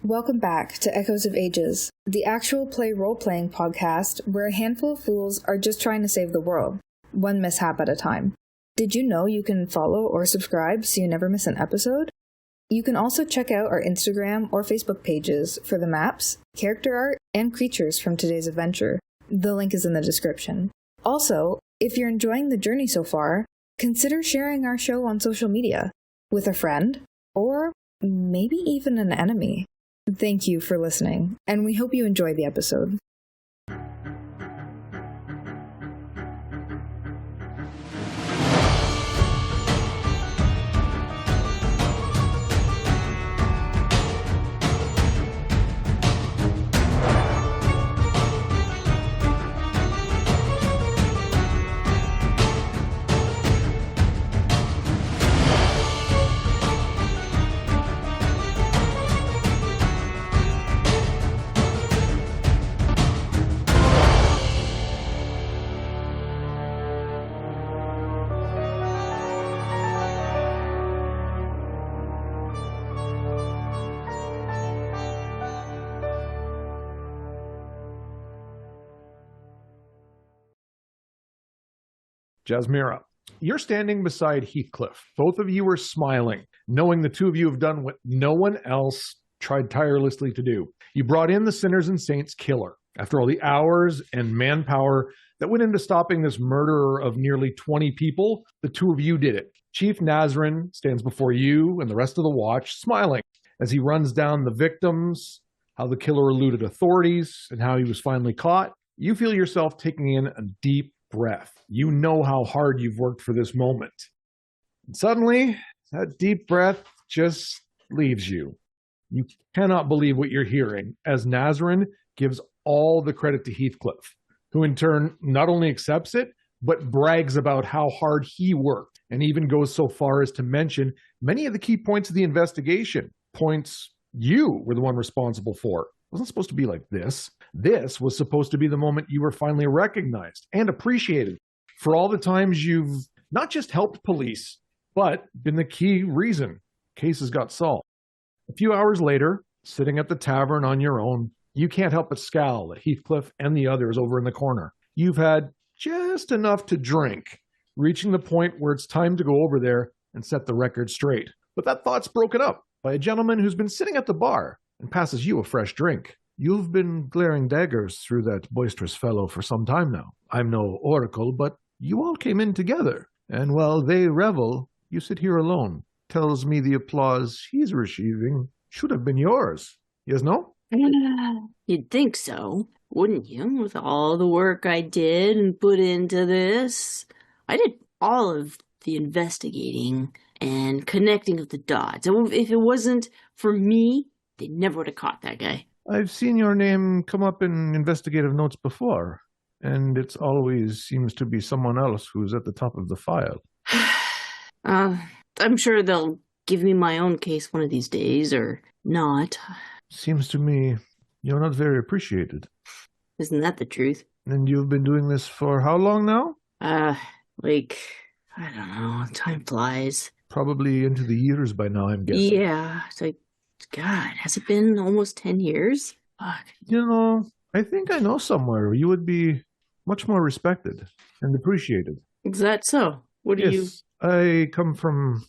Welcome back to Echoes of Ages, the actual play role-playing podcast where a handful of fools are just trying to save the world, one mishap at a time. Did you know you can follow or subscribe so you never miss an episode? You can also check out our Instagram or Facebook pages for the maps, character art, and creatures from today's adventure. The link is in the description. Also, if you're enjoying the journey so far, consider sharing our show on social media with a friend, or maybe even an enemy. Thank you for listening, and we hope you enjoy the episode. Jasmira, you're standing beside Heathcliff. Both of you are smiling, knowing the two of you have done what no one else tried tirelessly to do. You brought in the Sinners and Saints killer. After all the hours and manpower that went into stopping this murderer of nearly 20 people, the two of you did it. Chief Nazrin stands before you and the rest of the watch, smiling as he runs down the victims, how the killer eluded authorities, and how he was finally caught. You feel yourself taking in a deep breath. You know how hard you've worked for this moment. And suddenly, that deep breath just leaves you. You cannot believe what you're hearing as Nazrin gives all the credit to Heathcliff, who in turn not only accepts it, but brags about how hard he worked, and even goes so far as to mention many of the key points of the investigation, points you were the one responsible for. It wasn't supposed to be like this. This was supposed to be the moment you were finally recognized and appreciated for all the times you've not just helped police, but been the key reason cases got solved. A few hours later, sitting at the tavern on your own, you can't help but scowl at Heathcliff and the others over in the corner. You've had just enough to drink, reaching the point where it's time to go over there and set the record straight. But that thought's broken up by a gentleman who's been sitting at the bar and passes you a fresh drink. You've been glaring daggers through that boisterous fellow for some time now. I'm no oracle, but you all came in together. And while they revel, you sit here alone. Tells me the applause he's receiving should have been yours. Yes, no? You'd think so, wouldn't you, with all the work I did and put into this? I did all of the investigating and connecting of the dots. If it wasn't for me, they never would have caught that guy. I've seen your name come up in investigative notes before, and it always seems to be someone else who's at the top of the file. I'm sure they'll give me my own case one of these days, or not. Seems to me you're not very appreciated. Isn't that the truth? And you've been doing this for how long now? I don't know. Time flies. Probably into the years by now, I'm guessing. Yeah, it's like, God, has it been almost 10 years? Fuck. You know, I think I know somewhere you would be much more respected and appreciated. Is that so? What do you... I come from,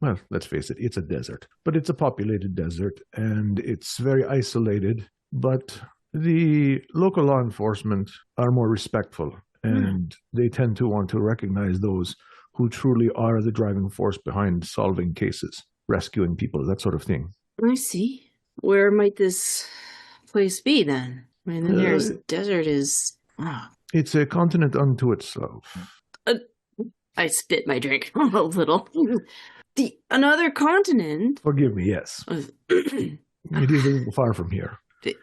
well, let's face it, it's a desert. But it's a populated desert, and it's very isolated. But the local law enforcement are more respectful, and they tend to want to recognize those who truly are the driving force behind solving cases, rescuing people, that sort of thing. I see. Where might this place be, then? I mean, the nearest desert is... Oh. It's a continent unto itself. I spit my drink a little. Another continent? Forgive me, yes. It is a little far from here.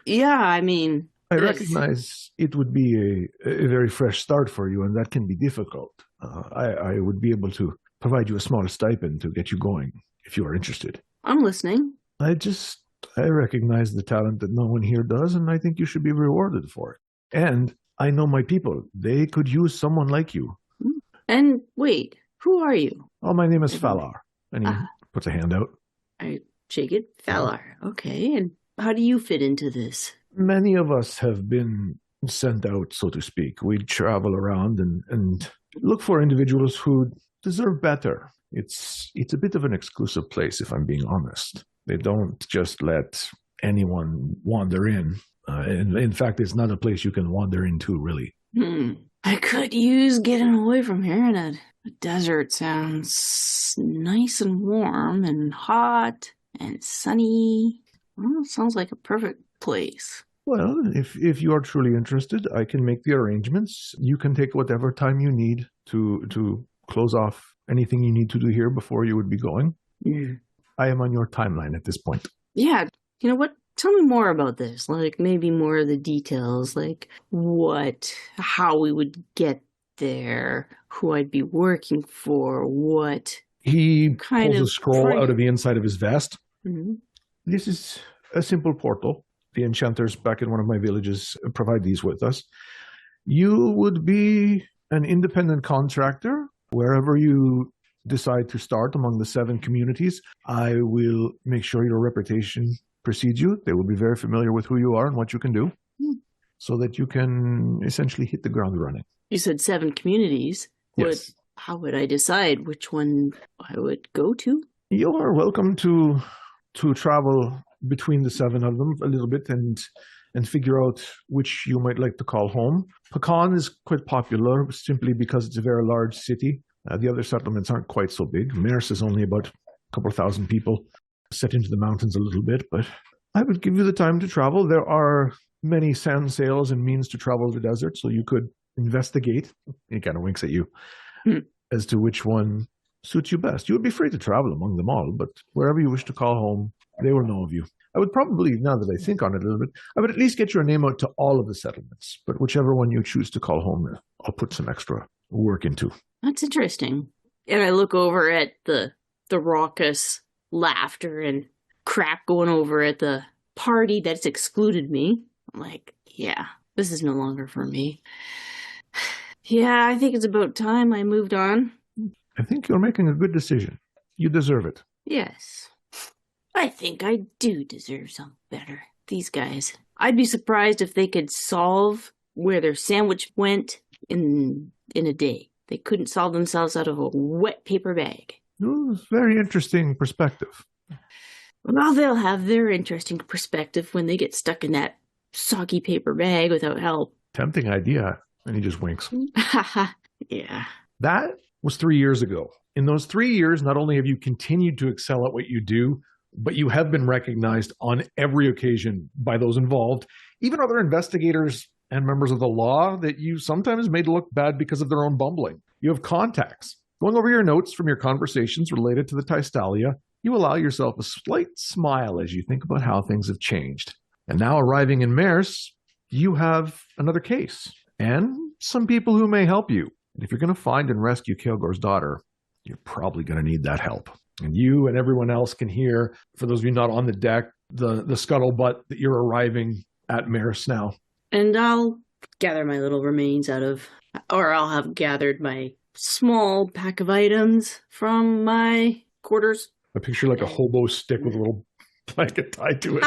Yeah, I mean... I recognize it would be a very fresh start for you, and that can be difficult. I would be able to provide you a small stipend to get you going, if you are interested. I'm listening. I recognize the talent that no one here does, and I think you should be rewarded for it. And I know my people. They could use someone like you. And wait, who are you? Oh, my name is Falar. And he puts a hand out. I shake it. Falar. Okay. And How do you fit into this? Many of us have been sent out, so to speak. We travel around and look for individuals who deserve better. It's a bit of an exclusive place, if I'm being honest. They don't just let anyone wander in. In fact, it's not a place you can wander into, really. I could use getting away from here, and a desert sounds nice and warm and hot and sunny. Well, sounds like a perfect place. Well, if you are truly interested, I can make the arrangements. You can take whatever time you need to close off anything you need to do here before you would be going. I am on your timeline at this point. Yeah, you know what? Tell me more about this. Like, maybe more of the details. Like, how we would get there, who I'd be working for, what He kind pulls of a scroll out of the inside of his vest. Mm-hmm. This is a simple portal. The enchanters back in one of my villages provide these with us. You would be an independent contractor wherever you decide to start among the 7 communities. I will make sure your reputation precedes you. They will be very familiar with who you are and what you can do so that you can essentially hit the ground running. You said 7 communities. Yes. How would I decide which one I would go to? You are welcome to travel between the 7 of them a little bit and figure out which you might like to call home. Pecan is quite popular simply because it's a very large city. The other settlements aren't quite so big. Mairse is only about a couple thousand people, set into the mountains a little bit, but I would give you the time to travel. There are many sand sails and means to travel the desert, so you could investigate. He kind of winks at you as to which one suits you best. You would be free to travel among them all, but wherever you wish to call home, they will know of you. I would probably, now that I think on it a little bit, I would at least get your name out to all of the settlements, but whichever one you choose to call home, I'll put some extra work into. That's interesting. And I look over at the raucous laughter and crap going over at the party that's excluded me. I'm like, yeah, this is no longer for me. Yeah, I think it's about time I moved on. I think you're making a good decision. You deserve it. Yes. I think I do deserve something better. These guys. I'd be surprised if they could solve where their sandwich went in a day. They couldn't solve themselves out of a wet paper bag. Oh, very interesting perspective. Well, they'll have their interesting perspective when they get stuck in that soggy paper bag without help. Tempting idea. And he just winks. Yeah. That was 3 years ago. In those 3 years, not only have you continued to excel at what you do, but you have been recognized on every occasion by those involved, even other investigators and members of the law that you sometimes made look bad because of their own bumbling. You have contacts. Going over your notes from your conversations related to the Tystalia, you allow yourself a slight smile as you think about how things have changed. And now arriving in Mairse, you have another case and some people who may help you. And if you're going to find and rescue Kilgore's daughter, you're probably going to need that help. And you and everyone else can hear, for those of you not on the deck, the scuttlebutt that you're arriving at Mairse now. And I'll gather my little remains I'll have gathered my small pack of items from my quarters. I picture like a hobo stick with a little blanket tied to it.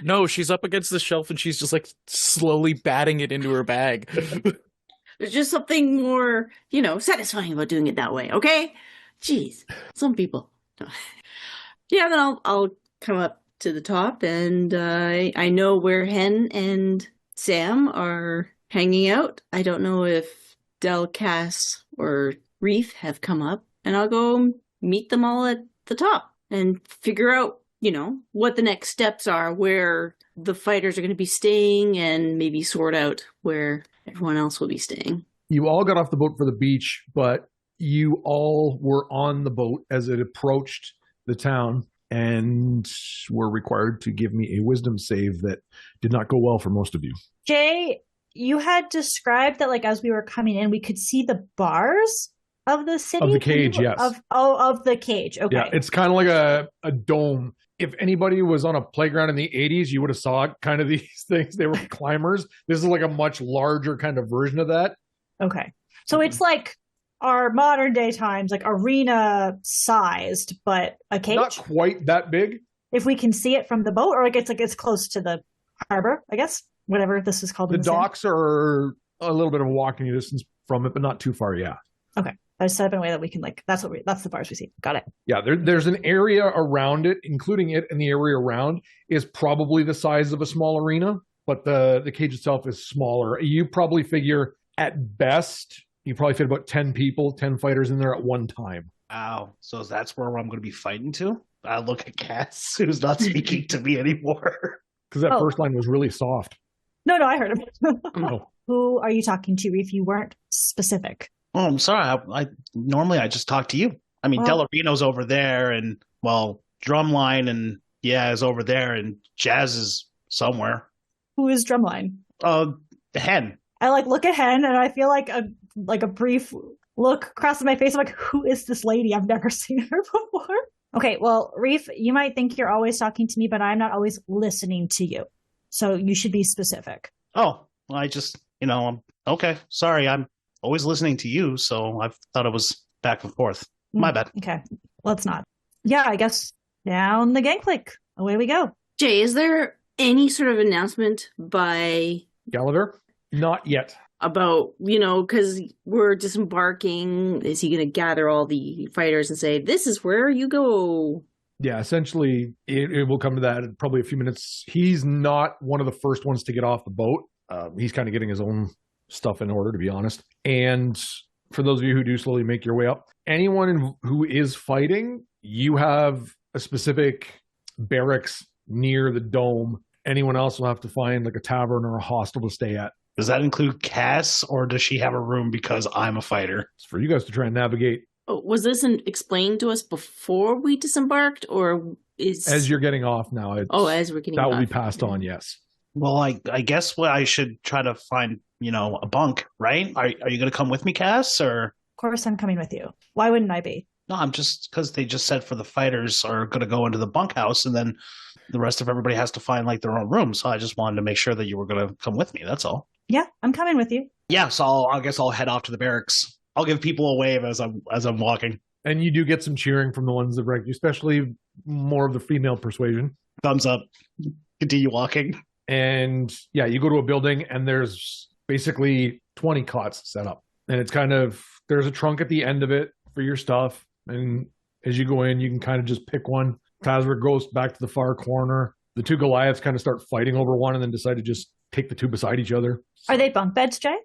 No, she's up against the shelf and she's just like slowly batting it into her bag. There's just something more, satisfying about doing it that way, okay? Jeez, some people. Yeah, then I'll come up to the top and I know where Hen and Sam are hanging out. I don't know if Del, Cass, or Reef have come up, and I'll go meet them all at the top and figure out, what the next steps are, where the fighters are going to be staying, and maybe sort out where everyone else will be staying. You all got off the boat for the beach, but you all were on the boat as it approached the town and were required to give me a wisdom save that did not go well for most of you. Jay, you had described that, as we were coming in, we could see the bars of the city? Of the cage, yes. Of the cage. Okay. Yeah, it's kind of like a dome. If anybody was on a playground in the 80s, you would have saw kind of these things. They were climbers. This is like a much larger kind of version of that. Okay. So it's like our modern day times, like arena sized, but a cage? Not quite that big. if we can see it from the boat, or it's close to the harbor, I guess, whatever this is called. The docks are a little bit of a walking distance from it, but not too far. Yeah. Okay. I set up in a way that we can that's the bars we see. Got it. Yeah. There's an area around it, including it, and the area around is probably the size of a small arena, but the cage itself is smaller. You probably figure at best, you probably fit about 10 people, 10 fighters in there at one time. Wow. So that's where I'm going to be fighting to? I look at Cass, who's not speaking to me anymore. Because that first line was really soft. No, I heard him. Oh. Who are you talking to if you weren't specific? Oh, I'm sorry. I normally I just talk to you. I mean, Delarino's over there, and Drumline and is over there, and Jazz is somewhere. Who is Drumline? Hen. I look at Hen, and I feel like a brief look crosses my face. I'm like, who is this lady? I've never seen her before. Okay, well, Reef, you might think you're always talking to me, but I'm not always listening to you. So you should be specific. Oh, well, I just, okay. Sorry, I'm always listening to you, so I thought it was back and forth. My bad. Okay, let's not. Yeah, I guess down the gangplank. Away we go. Jay, is there any sort of announcement by Gallagher? Not yet. About, because we're disembarking, is he going to gather all the fighters and say, this is where you go? Yeah, essentially, it will come to that in probably a few minutes. He's not one of the first ones to get off the boat. He's kind of getting his own stuff in order, to be honest. And for those of you who do slowly make your way up, anyone who is fighting, you have a specific barracks near the dome. Anyone else will have to find like a tavern or a hostel to stay at. Does that include Cass, or does she have a room because I'm a fighter? It's for you guys to try and navigate. Oh, was this explained to us before we disembarked, or is... As you're getting off now. As we're getting off. That will be passed on, yes. Well, I guess I should try to find, a bunk, right? Are you going to come with me, Cass, or? Of course I'm coming with you. Why wouldn't I be? No, I'm just, because they just said for the fighters are going to go into the bunkhouse, and then the rest of everybody has to find, their own room. So I just wanted to make sure that you were going to come with me, that's all. Yeah, I'm coming with you. Yeah, so I guess I'll head off to the barracks. I'll give people a wave as I'm walking. And you do get some cheering from the ones that wreck you, especially more of the female persuasion. Thumbs up. Continue walking. And yeah, you go to a building and there's basically 20 cots set up. And it's there's a trunk at the end of it for your stuff. And as you go in, you can kind of just pick one. Tazra goes back to the far corner. The two Goliaths kind of start fighting over one and then decide to just take the two beside each other. Are they bunk beds, Jay?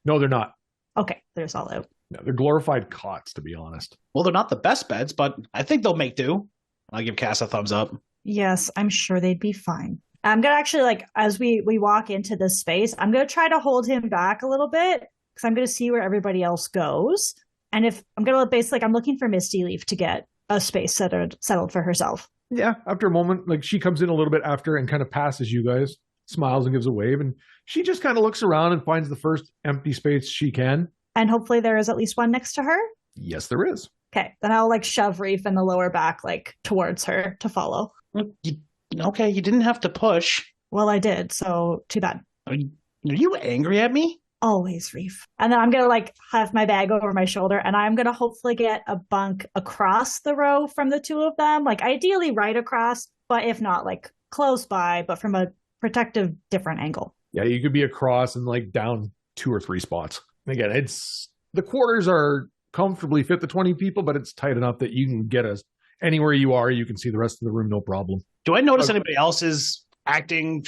No, they're not. Okay, they're just all out. No, they're glorified cots, to be honest. Well, they're not the best beds, but I think they'll make do. I'll give Cass a thumbs up. Yes, I'm sure they'd be fine. I'm going to actually, as we walk into this space, I'm going to try to hold him back a little bit because I'm going to see where everybody else goes. And if I'm going to I'm looking for Misty Leaf to get a space settled for herself. Yeah, after a moment, she comes in a little bit after and kind of passes you guys, smiles and gives a wave. And she just kind of looks around and finds the first empty space she can. And hopefully there is at least one next to her? Yes, there is. Okay, then I'll shove Reef in the lower back towards her to follow. Okay, you didn't have to push. Well, I did, so too bad. Are you angry at me? Always, Reef. And then I'm going to have my bag over my shoulder and I'm going to hopefully get a bunk across the row from the two of them. Ideally right across, but if not, close by, but from a protective different angle. Yeah, you could be across and down 2 or 3 spots. Again, the quarters are comfortably fit the 20 people, but it's tight enough that you can get us anywhere you are. You can see the rest of the room, no problem. Do I notice anybody else is acting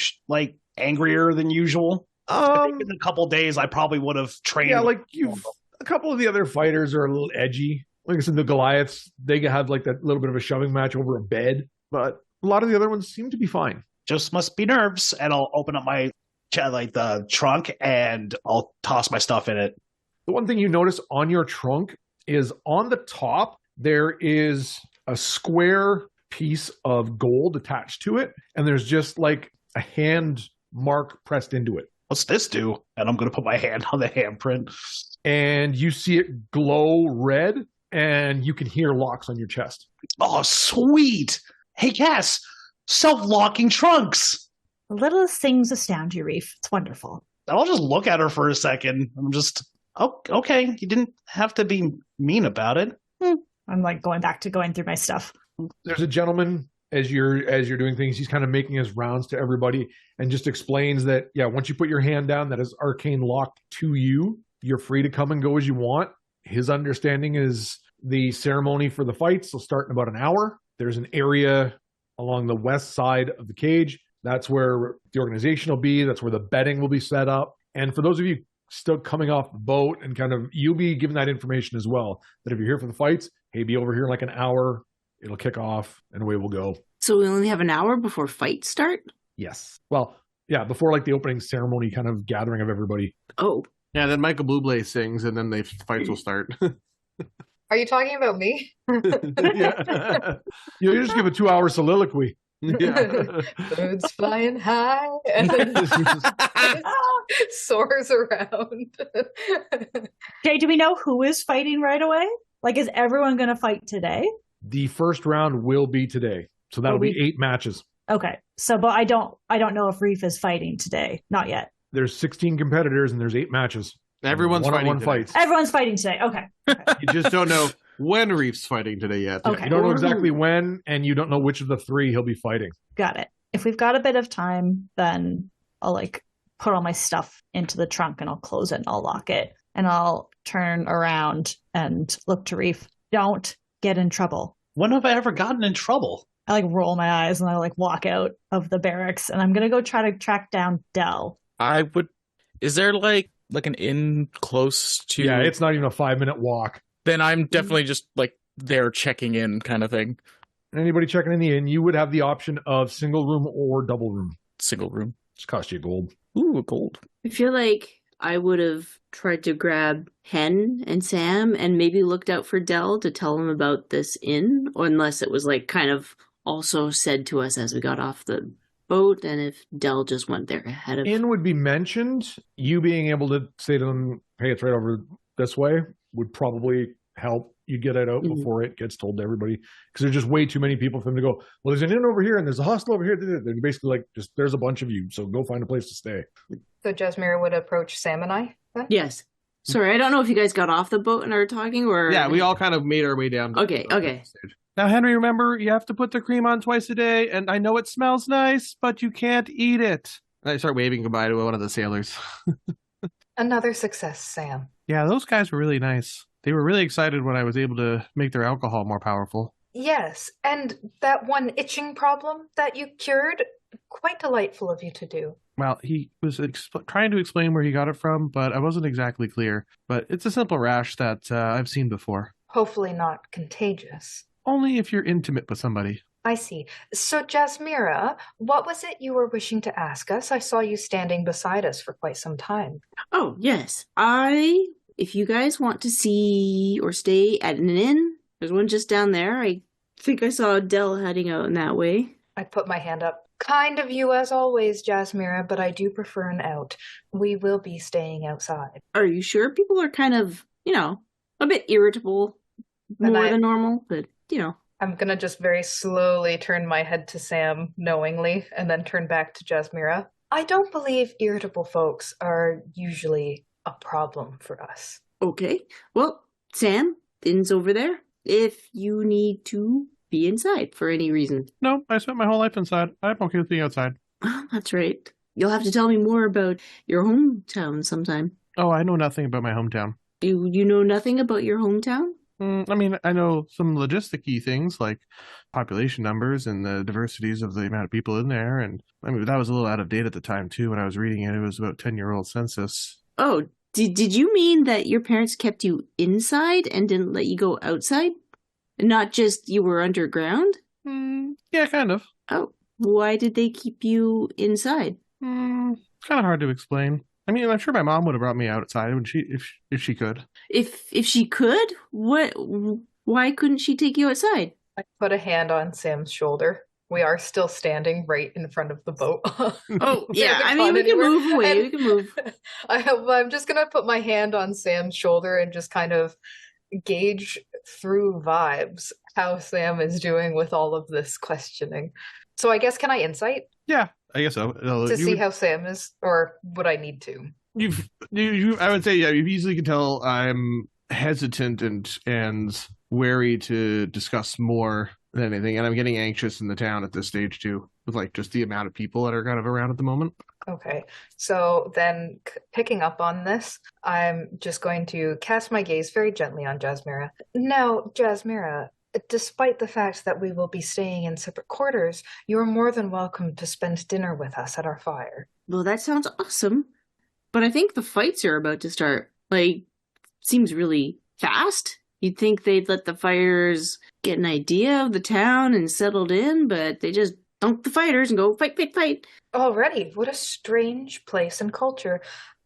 angrier than usual? I think in a couple days, I probably would have trained. Yeah, a couple of the other fighters are a little edgy. Like I said, the Goliaths, they have that little bit of a shoving match over a bed, but a lot of the other ones seem to be fine. Just must be nerves, and I'll open up my the trunk and I'll toss my stuff in it. The one thing you notice on your trunk is on the top there is a square piece of gold attached to it, and there's just a hand mark pressed into it. What's this do? And I'm going to put my hand on the handprint. And you see it glow red, and you can hear locks on your chest. Oh, sweet. Hey, Cass, self-locking trunks. The littlest things astound you, Reef. It's wonderful. I'll just look at her for a second. I'm just, okay, you didn't have to be mean about it. I'm going back to going through my stuff. There's a gentleman as you're doing things, he's kind of making his rounds to everybody and just explains that, yeah, once you put your hand down, that is arcane locked to you. You're free to come and go as you want. His understanding is the ceremony for the fights will start in about an hour. There's an area along the west side of the cage. That's where the organization will be. That's where the betting will be set up. And for those of you still coming off the boat and kind of, you'll be given that information as well, that if you're here for the fights, hey, be over here in like an hour. It'll kick off and away we'll go. So we only have an hour before fights start? Yes. Well, yeah, before like the opening ceremony kind of gathering of everybody. Oh. Yeah, then Michael Bublé sings and then the fights will start. Are you talking about me? Yeah. You just give a 2-hour soliloquy. Yeah. Birds flying high and soars around. Okay, do we know who is fighting right away? Like, is everyone going to fight today? The first round will be today. So that'll be 8 matches. Okay. So, but I don't know if Reef is fighting today. Not yet. There's 16 competitors and there's 8 matches. Everyone's one-on-one fighting fights. Everyone's fighting today. Okay. You just don't know when Reef's fighting today yet. Okay. You don't know exactly when, and you don't know which of the 3 he'll be fighting. Got it. If we've got a bit of time, then I'll like put all my stuff into the trunk and I'll close it and I'll lock it. And I'll turn around and look to Reef. Don't get in trouble. When have I ever gotten in trouble? I like roll my eyes and I like walk out of the barracks and I'm going to go try to track down Dell. Is there like an inn close to? Yeah, it's not even a 5-minute walk. Then I'm definitely just like there checking in kind of thing. Anybody checking in the inn, you would have the option of single room or double room. Single room. Just cost you gold. Ooh, gold. I feel like I would have tried to grab Hen and Sam and maybe looked out for Dell to tell them about this inn, or unless it was like kind of also said to us as we got off the boat, and if Dell just went there ahead of... Inn would be mentioned. You being able to say to them, hey, it's right over this way, would probably help you get it out before it gets told to everybody. Because there's just way too many people for them to go, well, there's an inn over here and there's a hostel over here. They're basically like, just there's a bunch of you, so go find a place to stay. So Jasmira would approach Sam and I then? Yes. Sorry, I don't know if you guys got off the boat and are talking, or... Yeah, we all kind of made our way down. Okay. Now, Henry, remember, you have to put the cream on twice a day, and I know it smells nice, but you can't eat it. And I start waving goodbye to one of the sailors. Another success, Sam. Yeah, those guys were really nice. They were really excited when I was able to make their alcohol more powerful. Yes, and that one itching problem that you cured, quite delightful of you to do. Well, he was trying to explain where he got it from, but I wasn't exactly clear. But it's a simple rash that I've seen before. Hopefully not contagious. Only if you're intimate with somebody. I see. So, Jasmira, what was it you were wishing to ask us? I saw you standing beside us for quite some time. Oh, yes. If you guys want to see or stay at an inn, there's one just down there. I think I saw Dell heading out in that way. I put my hand up. Kind of you as always, Jasmira, but I do prefer an out. We will be staying outside. Are you sure? People are kind of, a bit irritable more than normal, but, I'm going to just very slowly turn my head to Sam knowingly and then turn back to Jasmira. I don't believe irritable folks are usually a problem for us. Okay. Well, Sam, Finn's over there. If you need to be inside for any reason. No, I spent my whole life inside. I'm okay with being outside. Oh, that's right. You'll have to tell me more about your hometown sometime. Oh, I know nothing about my hometown. You know nothing about your hometown? I know some logistic-y things like population numbers and the diversities of the amount of people in there. And that was a little out of date at the time, too, when I was reading it. It was about 10-year-old census. Oh, did you mean that your parents kept you inside and didn't let you go outside? Not just you were underground? Yeah, kind of. Oh, why did they keep you inside? It's kind of hard to explain. I'm sure my mom would have brought me outside when if she could. If she could? Why couldn't she take you outside? I put a hand on Sam's shoulder. We are still standing right in front of the boat. Oh, yeah. We can move away. We can move. I'm just going to put my hand on Sam's shoulder and just kind of gauge through vibes how Sam is doing with all of this questioning. So I guess, can I insight? Yeah, I guess so. To see how Sam is, or would I need to? I would say, yeah, you easily can tell I'm hesitant and wary to discuss more than anything. And I'm getting anxious in the town at this stage too, with like just the amount of people that are kind of around at the moment. Okay, so then picking up on this, I'm just going to cast my gaze very gently on Jasmira. Now, Jasmira, despite the fact that we will be staying in separate quarters, you are more than welcome to spend dinner with us at our fire. Well, that sounds awesome. But I think the fights are about to start. Like, seems really fast. You'd think they'd let the fighters get an idea of the town and settled in, but they just dunk the fighters and go fight, fight, fight. Already, what a strange place and culture.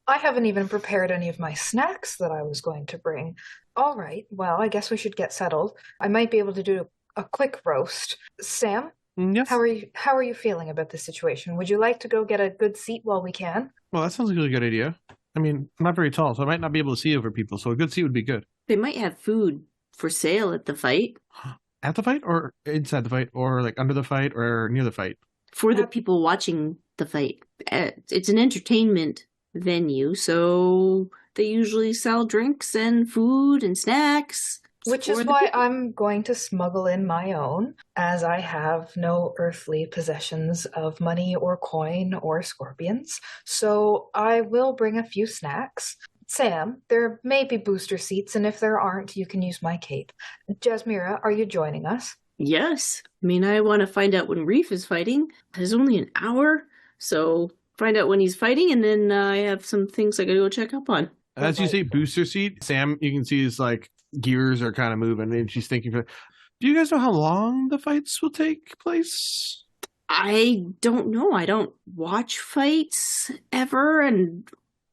I haven't even prepared any of my snacks that I was going to bring. All right, well, I guess we should get settled. I might be able to do a quick roast. Sam? Yes. How are you feeling about this situation? Would you like to go get a good seat while we can? Well, that sounds like a really good idea. I mean, I'm not very tall, so I might not be able to see over people, so a good seat would be good. They might have food for sale at the fight. At the fight, or inside the fight, or like under the fight, or near the fight? For the people watching the fight. It's an entertainment venue, so they usually sell drinks and food and snacks. Which is why I'm going to smuggle in my own, as I have no earthly possessions of money or coin or scorpions. So I will bring a few snacks. Sam, there may be booster seats, and if there aren't, you can use my cape. Jasmira, are you joining us? Yes. I mean, I want to find out when Reef is fighting. There's only an hour, so find out when he's fighting, and then I have some things I gotta go check up on. As you say booster seat, Sam, you can see his like gears are kind of moving, and she's thinking, do you guys know how long the fights will take place? I don't know. I don't watch fights ever, and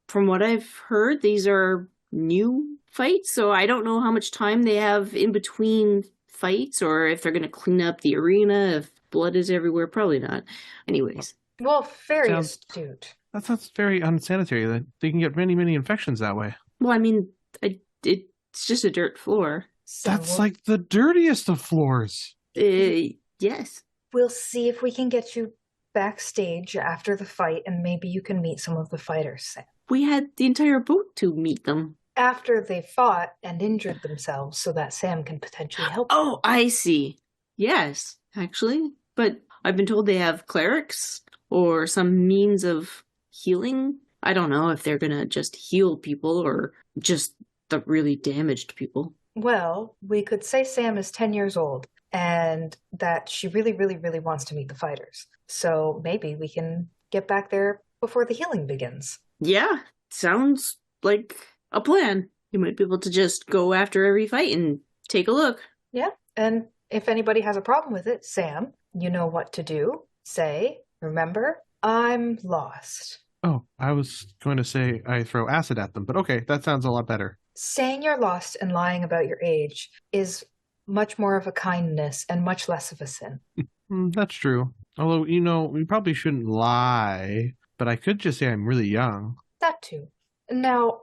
from what I've heard, these are new fights, so I don't know how much time they have in between fights, or if they're going to clean up the arena, if blood is everywhere. Probably not. Anyways. Well, very astute. That sounds very unsanitary. They can get many, many infections that way. Well, I mean, it's just a dirt floor. That's like the dirtiest of floors. Yes. We'll see if we can get you backstage after the fight, and maybe you can meet some of the fighters, Sam. We had the entire boat to meet them. After they fought and injured themselves, so that Sam can potentially help them. Oh, I see. Yes, actually. But I've been told they have clerics or some means of healing. I don't know if they're going to just heal people or just the really damaged people. Well, we could say Sam is 10 years old and that she really, really, really wants to meet the fighters. So maybe we can get back there before the healing begins. Yeah, sounds like a plan. You might be able to just go after every fight and take a look. Yeah, and if anybody has a problem with it, Sam, you know what to do. Say, remember, I'm lost. Oh, I was going to say I throw acid at them, but okay, that sounds a lot better. Saying you're lost and lying about your age is much more of a kindness and much less of a sin. That's true. Although, we probably shouldn't lie, but I could just say I'm really young. That too. Now,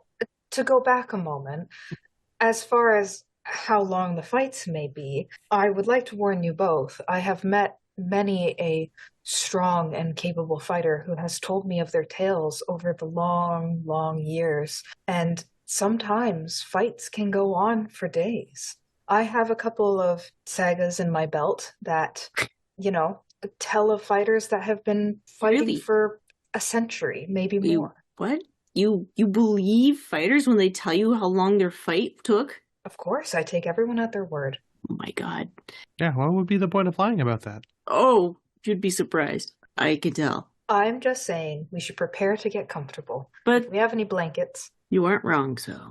to go back a moment, as far as how long the fights may be, I would like to warn you both. I have met many a strong and capable fighter who has told me of their tales over the long, long years, and sometimes fights can go on for days. I have a couple of sagas in my belt that, tell of fighters that have been fighting for a century, maybe more. What? You believe fighters when they tell you how long their fight took? Of course, I take everyone at their word. Oh my god. Yeah, what would be the point of lying about that? Oh, you'd be surprised. I can tell. I'm just saying we should prepare to get comfortable. But if we have any blankets. You aren't wrong, so.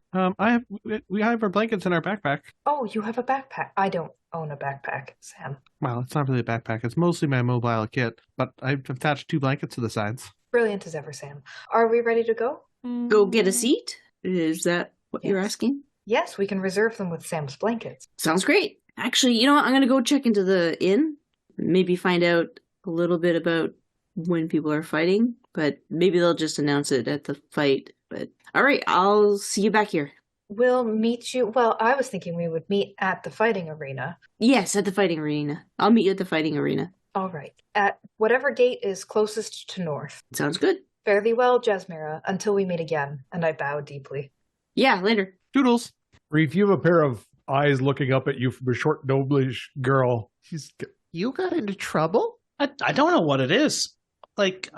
We have our blankets in our backpack. Oh, you have a backpack. I don't own a backpack, Sam. Well, it's not really a backpack. It's mostly my mobile kit, but I've attached 2 blankets to the sides. Brilliant as ever, Sam. Are we ready to go? Go get a seat? Is that what you're asking? Yes, we can reserve them with Sam's blankets. Sounds great. Actually, you know what? I'm going to go check into the inn. Maybe find out a little bit about when people are fighting. But maybe they'll just announce it at the fight. But all right, I'll see you back here. We'll meet you. Well, I was thinking we would meet at the fighting arena. Yes, at the fighting arena. I'll meet you at the fighting arena. All right. At whatever gate is closest to north. Sounds good. Fare thee well, Jasmira, until we meet again. And I bow deeply. Yeah, later. Doodles. Reef, you have a pair of eyes looking up at you from a short, noblish girl. You got into trouble? I don't know what it is. Like,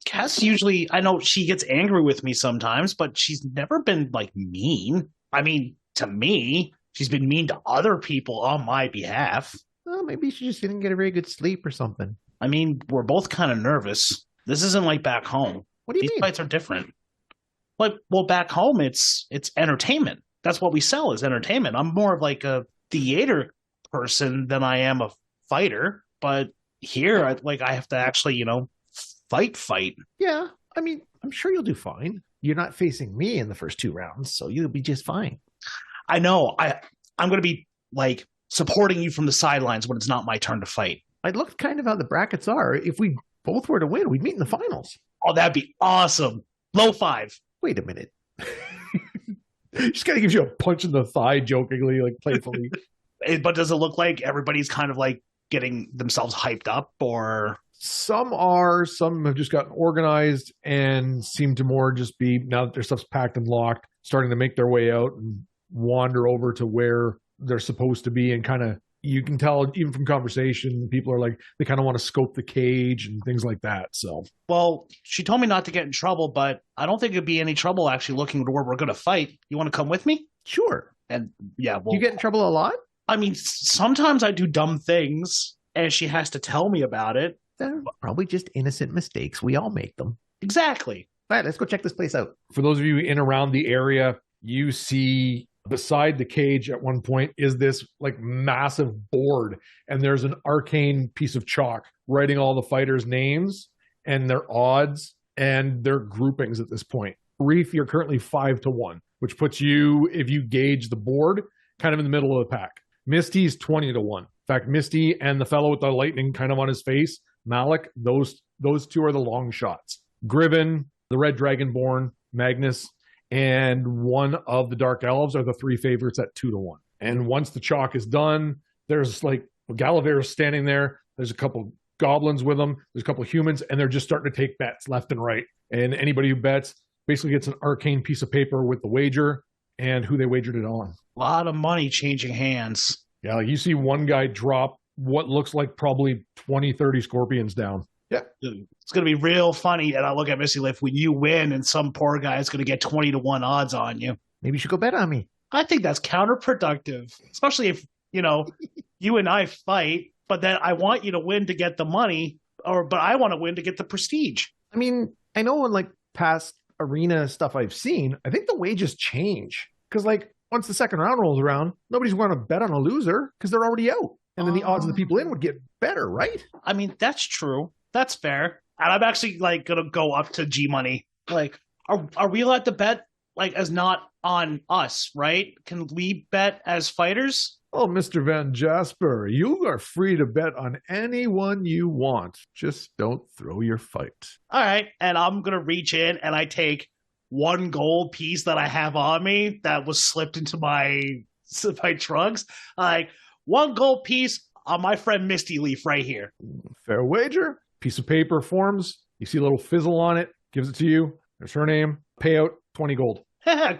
Cass usually, I know she gets angry with me sometimes, but she's never been, like, mean. I mean, to me, she's been mean to other people on my behalf. Well, maybe she just didn't get a very good sleep or something. I mean, we're both kind of nervous. This isn't like back home. What do you These mean? fights are different. Like, well, back home, it's entertainment. That's what we sell is entertainment. I'm more of like a theater person than I am a fighter. But here, I have to actually, fight. Yeah, I mean, I'm sure you'll do fine. You're not facing me in the first 2 rounds, so you'll be just fine. I know. I'm going to be, like, supporting you from the sidelines when it's not my turn to fight. I looked kind of how the brackets are. If we both were to win, we'd meet in the finals. Oh, that'd be awesome. Low 5. Wait a minute. Just kind of gives you a punch in the thigh jokingly, like playfully. But does it look like everybody's kind of like getting themselves hyped up, or? Some are, some have just gotten organized and seem to more just be, now that their stuff's packed and locked, starting to make their way out and wander over to where they're supposed to be. And kind of, you can tell even from conversation, people are like, they kind of want to scope the cage and things like that. So, well, she told me not to get in trouble, but I don't think it'd be any trouble actually looking to where we're going to fight. You want to come with me? Sure. And yeah, well, you get in trouble a lot? I mean, sometimes I do dumb things and she has to tell me about it. They're probably just innocent mistakes. We all make them. Exactly. All right, let's go check this place out. For those of you in around the area, you see beside the cage at one point is this like massive board, and there's an arcane piece of chalk writing all the fighters' names and their odds and their groupings at this point. Reef, you're currently 5-1, which puts you, if you gauge the board, kind of in the middle of the pack. Misty's 20-1. In fact, Misty and the fellow with the lightning kind of on his face, Malik, those two are the long shots. Griven, the Red Dragonborn, Magnus, and one of the Dark Elves are the 3 favorites at 2-1. And once the chalk is done, there's like Galaver's standing there. There's a couple goblins with them. There's a couple humans, and they're just starting to take bets left and right. And anybody who bets basically gets an arcane piece of paper with the wager and who they wagered it on. A lot of money changing hands. Yeah, like you see one guy drop what looks like probably 20, 30 scorpions down. Yeah. It's going to be real funny. And I look at Missy Liff when you win and some poor guy is going to get 20-1 odds on you. Maybe you should go bet on me. I think that's counterproductive, especially if, you and I fight, but then I want you to win to get the money, but I want to win to get the prestige. I mean, I know in like past arena stuff I've seen, I think the wages change. Because like once the second round rolls around, nobody's going to bet on a loser because they're already out. And then the odds of the people in would get better, right? I mean, that's true. That's fair. And I'm actually like going to go up to G Money. Like, are we allowed to bet like as not on us, right? Can we bet as fighters? Oh, Mr. Van Jasper, you are free to bet on anyone you want. Just don't throw your fight. All right. And I'm going to reach in and I take 1 gold piece that I have on me that was slipped into my trunks. Like 1 gold piece on my friend Misty Leaf right here. Fair wager. Piece of paper forms. You see a little fizzle on it. Gives it to you. There's her name. Payout 20 gold.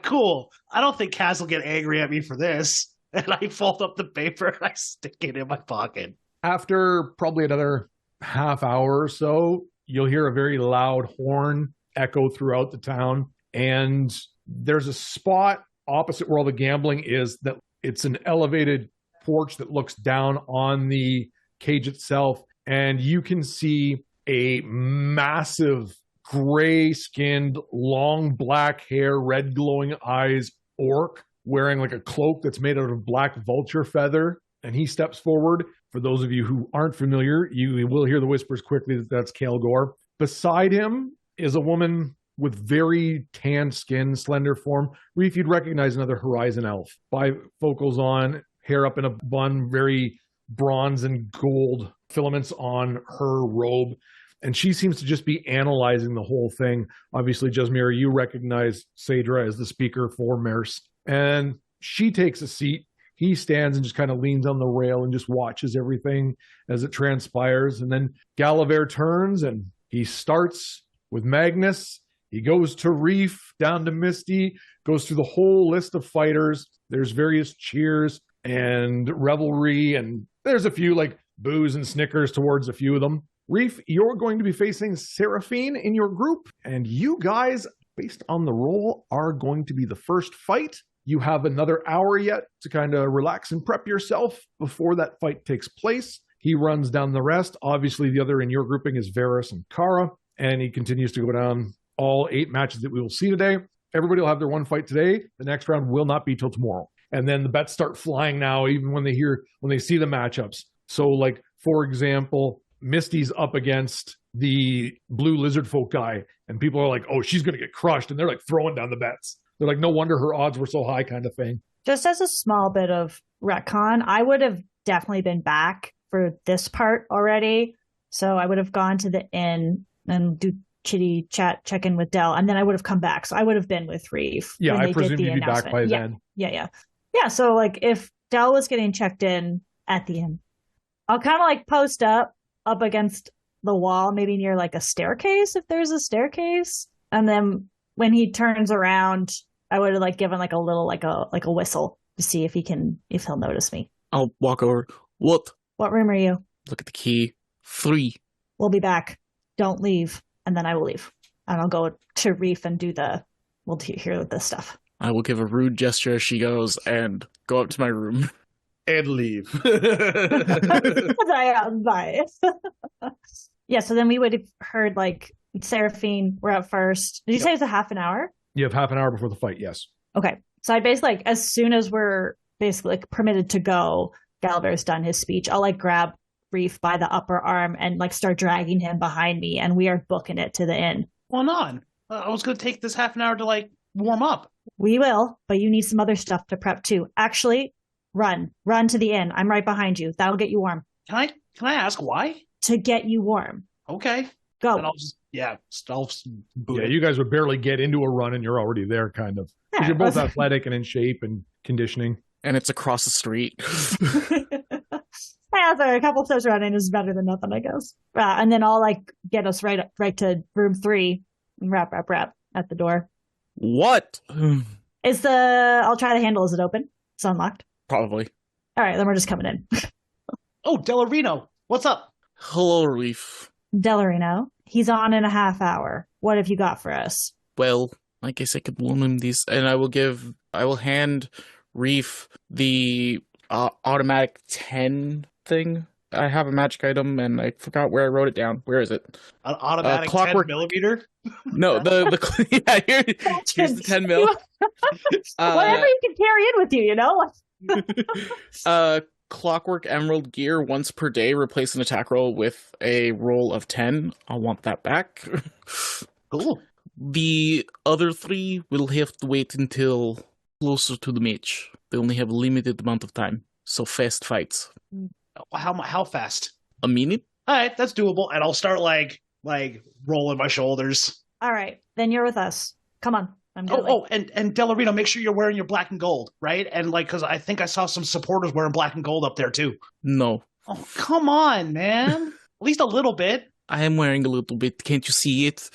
Cool. I don't think Cass will get angry at me for this. And I fold up the paper and I stick it in my pocket. After probably another half hour or so, you'll hear a very loud horn echo throughout the town. And there's a spot opposite where all the gambling is that it's an elevated porch that looks down on the cage itself. And you can see a massive gray-skinned, long black hair, red glowing eyes orc wearing like a cloak that's made out of black vulture feather. And he steps forward. For those of you who aren't familiar, you will hear the whispers quickly that that's Kael'gor. Beside him is a woman with very tanned skin, slender form. Reef, you'd recognize another Horizon elf. Bifocals on, hair up in a bun, very bronze and gold filaments on her robe. And she seems to just be analyzing the whole thing. Obviously, Jasmira, you recognize Saedra as the speaker for Mairse. And she takes a seat. He stands and just kind of leans on the rail and just watches everything as it transpires. And then Galaver turns and he starts with Magnus. He goes to Reef, down to Misty, goes through the whole list of fighters. There's various cheers and revelry, and there's a few like boos and snickers towards a few of them. Reef, you're going to be facing Seraphine in your group, and you guys, based on the roll, are going to be the first fight. You have another hour yet to kind of relax and prep yourself before that fight takes place. He runs down the rest. Obviously, the other in your grouping is Varys and Kara, and he continues to go down all 8 matches that we will see today. Everybody will have their one fight today. The next round will not be till tomorrow. And then the bets start flying now, even when they see the matchups. So, like, for example, Misty's up against the blue lizard folk guy, and people are like, oh, she's going to get crushed. And they're like throwing down the bets. They're like, no wonder her odds were so high, kind of thing. Just as a small bit of retcon, I would have definitely been back for this part already. So I would have gone to the inn and do chitty chat, check in with Del, and then I would have come back. So I would have been with Reef. Yeah, I presume you'd be back by then. Yeah. So like if Del was getting checked in at the inn, I'll kind of like post up against the wall, maybe near like a staircase if there's a staircase. And then when he turns around, I would have like given like a little like a whistle to see if he'll notice me. I'll walk over. What room are you? Look at the key. 3. We'll be back. Don't leave. And then I will leave. And I'll go to Reef and we'll hear this stuff. I will give a rude gesture as she goes and go up to my room. And leave. Bye. Yeah, so then we would have heard like Seraphine, we're up first. Did you say it's a half an hour? You have half an hour before the fight, yes. Okay. So I basically like as soon as we're basically like permitted to go, Galver's done his speech, I'll like grab Reef by the upper arm and like start dragging him behind me, and we are booking it to the inn. Well, on. I was going to take this half an hour to like warm up. We will, but you need some other stuff to prep too. Actually, run to the inn. I'm right behind you. That'll get you warm. Can I ask why? To get you warm. Okay. Go. And I'll boot Yeah, it. you guys would barely get into a run and you're already there, kind of. Because you're both athletic and in shape and conditioning. And it's across the street. Yeah, so a couple steps running is better than nothing, I guess. And then I'll like get us right to room 3 and wrap at the door. What? I'll try the handle. Is it open? It's unlocked. Probably. All right, then we're just coming in. Oh, Delarino, what's up? Hello, Reef. Delarino, he's on in a half hour. What have you got for us? Well, I guess I could loan him these, and I will hand Reef the automatic 10 thing. I have a magic item, and I forgot where I wrote it down. Where is it? An automatic clockwork 10 millimeter? No, here's the 10 mil. Whatever you can carry in with you, you know? Clockwork emerald gear once per day. Replace an attack roll with a roll of 10. I'll want that back. Cool. The other 3 will have to wait until closer to the match. They only have a limited amount of time, so fast fights. How fast? A minute? All right, that's doable. And I'll start like rolling my shoulders. All right, then you're with us. Come on. I'm good. And Delarino, make sure you're wearing your black and gold, right? And like, because I think I saw some supporters wearing black and gold up there too. No. Oh, come on, man. At least a little bit. I am wearing a little bit. Can't you see it?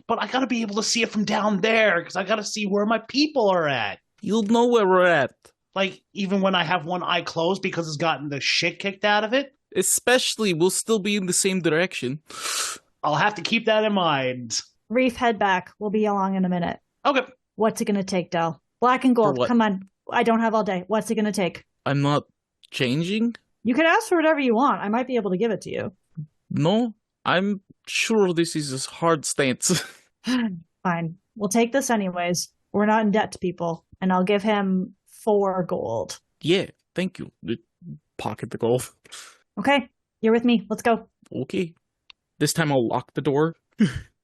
But I gotta be able to see it from down there, because I gotta see where my people are at. You'll know where we're at. Like, even when I have one eye closed because it's gotten the shit kicked out of it? Especially, we'll still be in the same direction. I'll have to keep that in mind. Reef, head back. We'll be along in a minute. Okay. What's it going to take, Del? Black and gold. Come on. I don't have all day. What's it going to take? I'm not changing? You can ask for whatever you want. I might be able to give it to you. No, I'm sure this is a hard stance. Fine. We'll take this anyways. We're not in debt to people. And I'll give him 4 gold. Yeah, thank you. Pocket the gold. Okay, you're with me. Let's go. Okay. This time I'll lock the door.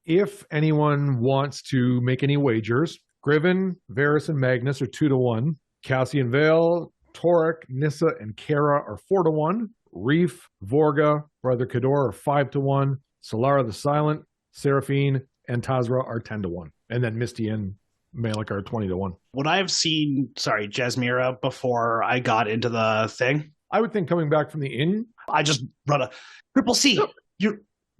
If anyone wants to make any wagers, Griven, Varys, and Magnus are 2-1. Cassian Vale, Torek, Nissa, and Kara are 4-1. Reef, Vorga, Brother Kador are 5-1. Solara the Silent, Seraphine, and Tazra are 10-1. And then Misty and Malik are 20-1. Would I have seen, Jasmira before I got into the thing? I would think coming back from the inn. I just run a Triple C. You're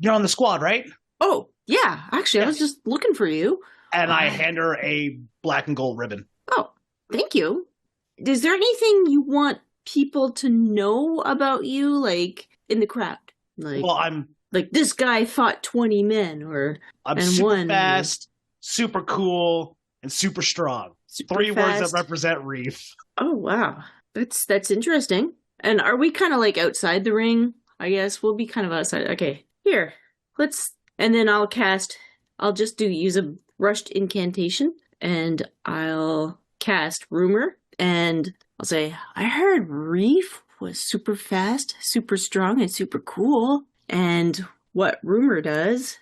on the squad, right? Oh, yeah. Actually, I was just looking for you. And I hand her a black and gold ribbon. Oh, thank you. Is there anything you want people to know about you? Like, in the crowd. Like, Well, I'm like this guy fought 20 men, and super won. fast, super cool, and super strong. Super 3 words that fast. represent Reef. Oh wow, that's interesting. And are we kind of like outside the ring? I guess we'll be kind of outside. Okay, here, and then I'll just use a rushed incantation, and I'll cast Rumor, and I'll say, I heard Reef was super fast, super strong, and super cool. And what Rumor does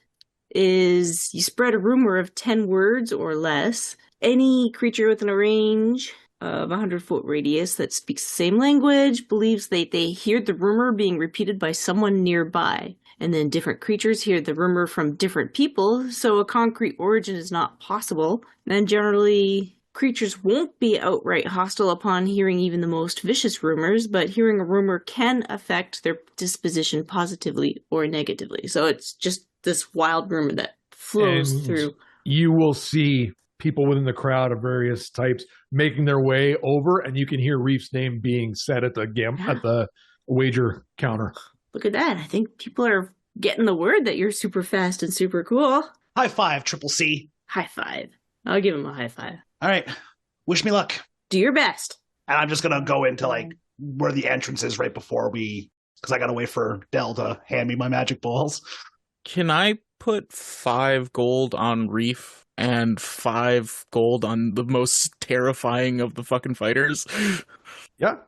is you spread a rumor of 10 words or less. Any creature within a range of 100-foot radius that speaks the same language believes that they hear the rumor being repeated by someone nearby. And then different creatures hear the rumor from different people, so a concrete origin is not possible. And generally, creatures won't be outright hostile upon hearing even the most vicious rumors, but hearing a rumor can affect their disposition positively or negatively. So it's just this wild rumor that flows through. You will see people within the crowd of various types making their way over, and you can hear Reef's name being said at the wager counter. Look at that. I think people are getting the word that you're super fast and super cool. High five, Triple C. High five. I'll give him a high five. All right. Wish me luck. Do your best. And I'm just going to go into like where the entrance is right before because I got to wait for Del to hand me my magic balls. Can I put 5 gold on Reef and 5 gold on the most terrifying of the fucking fighters? Yeah.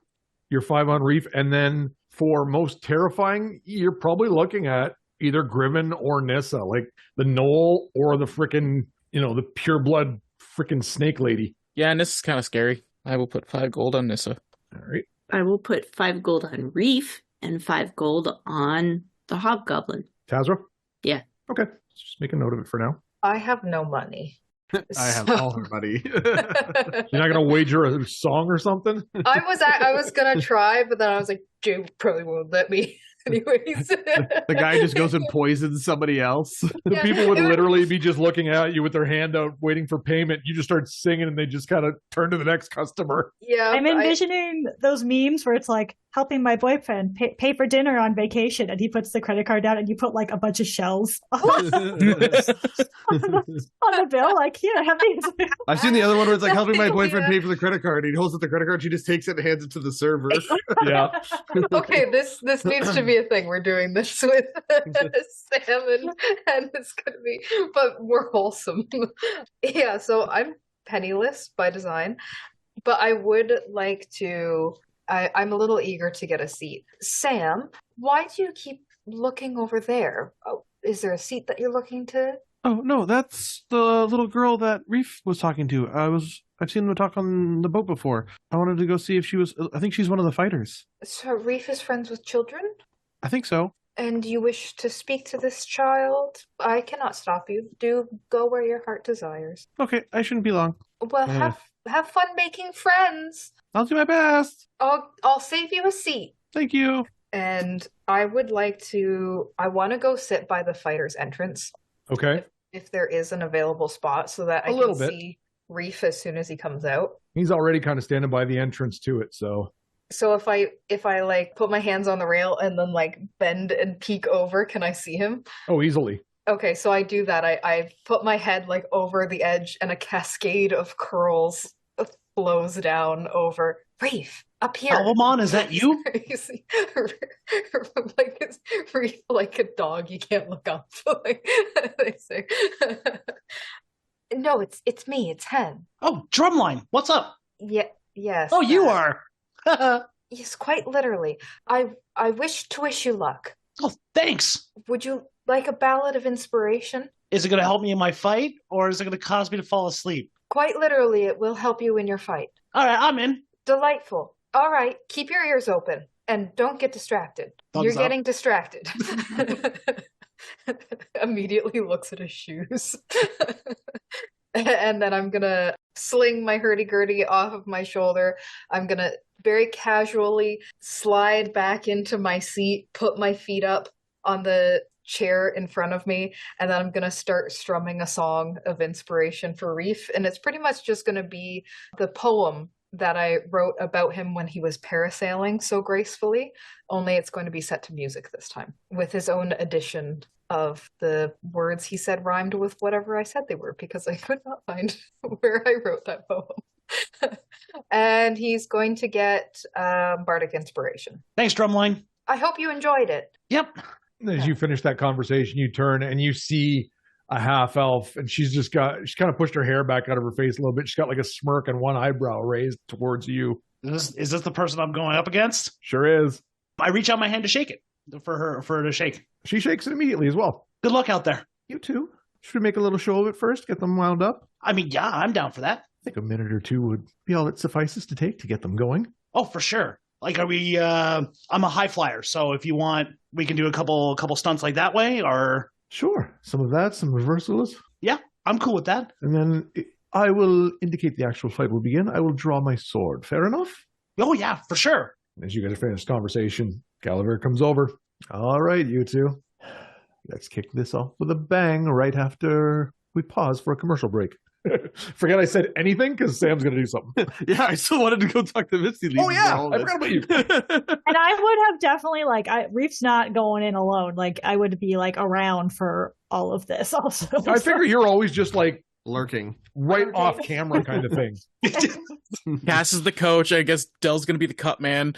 You're 5 on Reef, and then for most terrifying, you're probably looking at either Griven or Nissa, like the Knoll or the frickin', the pure blood frickin' snake lady. Yeah, Nissa's kind of scary. I will put 5 gold on Nissa. All right. I will put 5 gold on Reef and 5 gold on the Hobgoblin. Tazra? Yeah. Okay. Let's just make a note of it for now. I have no money. I have all her money. You're not going to wager a song or something? I was gonna try, but then I was like, Jay probably won't let me. Anyways, The guy just goes and poisons somebody else. The people would literally be just looking at you with their hand out, waiting for payment. You just start singing, and they just kind of turn to the next customer. Yeah, I'm envisioning those memes where it's like helping my boyfriend pay for dinner on vacation, and he puts the credit card down, and you put like a bunch of shells on the bill. Like, here, have these. I've seen the other one where it's like helping my Yeah. boyfriend pay for the credit card. He holds up the credit card. She just takes it and hands it to the server. Yeah. Okay, this needs to be a thing. We're doing this with Sam, and it's gonna be, but more wholesome. Yeah, so I'm penniless by design, but I would like to. I'm a little eager to get a seat. Sam, why do you keep looking over there? Oh, is there a seat that you're looking to? Oh no, that's the little girl that Reef was talking to. I've seen them talk on the boat before. I wanted to go see if she was. I think she's one of the fighters. So Reef is friends with children? I think so. And you wish to speak to this child? I cannot stop you. Do go where your heart desires. Okay, I shouldn't be long. Well, have fun making friends. I'll do my best. I'll save you a seat. Thank you. And I want to go sit by the fighter's entrance. Okay. If there is an available spot so that I can see Reef as soon as he comes out. He's already kind of standing by the entrance to it, so. So if I like put my hands on the rail and then like bend and peek over, can I see him? Oh, easily. Okay, so I do that. I put my head like over the edge, and a cascade of curls flows down over. Reef, up here. Alvamon, is that you? Like it's Reef, like a dog. You can't look up. Like they say. No, it's me. It's Hen. Oh, Drumline, what's up? Yeah. Yes. Oh, you are. Yes, quite literally. I wish you luck. Oh, thanks. Would you like a ballad of inspiration? Is it going to help me in my fight, or is it going to cause me to fall asleep? Quite literally, it will help you in your fight. All right, I'm in. Delightful. All right, keep your ears open and don't get distracted. You're getting distracted. Immediately looks at his shoes. And then I'm going to sling my hurdy-gurdy off of my shoulder. I'm going to very casually slide back into my seat, put my feet up on the chair in front of me, and then I'm going to start strumming a song of inspiration for Reef. And it's pretty much just going to be the poem that I wrote about him when he was parasailing so gracefully, only it's going to be set to music this time, with his own addition of the words he said rhymed with whatever I said they were, because I could not find where I wrote that poem. And he's going to get bardic inspiration. Thanks, Drumline. I hope you enjoyed it. Yep. As you finish that conversation, you turn and you see a half elf, and she's kind of pushed her hair back out of her face a little bit. She's got like a smirk and one eyebrow raised towards you. Is this the person I'm going up against? Sure is. I reach out my hand to shake it for her to shake. She shakes it immediately as well. Good luck out there. You too. Should we make a little show of it first? Get them wound up? I mean, yeah, I'm down for that. I think a minute or two would be all it suffices to take to get them going. Oh, for sure. Like, are we? I'm a high flyer, so if you want, we can do a couple stunts like that way, or sure, some of that, some reversals. Yeah, I'm cool with that. And then I will indicate the actual fight will begin. I will draw my sword. Fair enough? Oh yeah, for sure. As you guys are finished conversation, Gallagher comes over. All right, you two. Let's kick this off with a bang right after we pause for a commercial break. Forget I said anything because Sam's going to do something. Yeah, I still wanted to go talk to Misty. Oh, yeah. I forgot about you. And I would have definitely, Reef's not going in alone. Like, I would be, around for all of this also. I figure you're always just, lurking. Right off camera kind of thing. Cass is the coach. I guess Dell's going to be the cut man.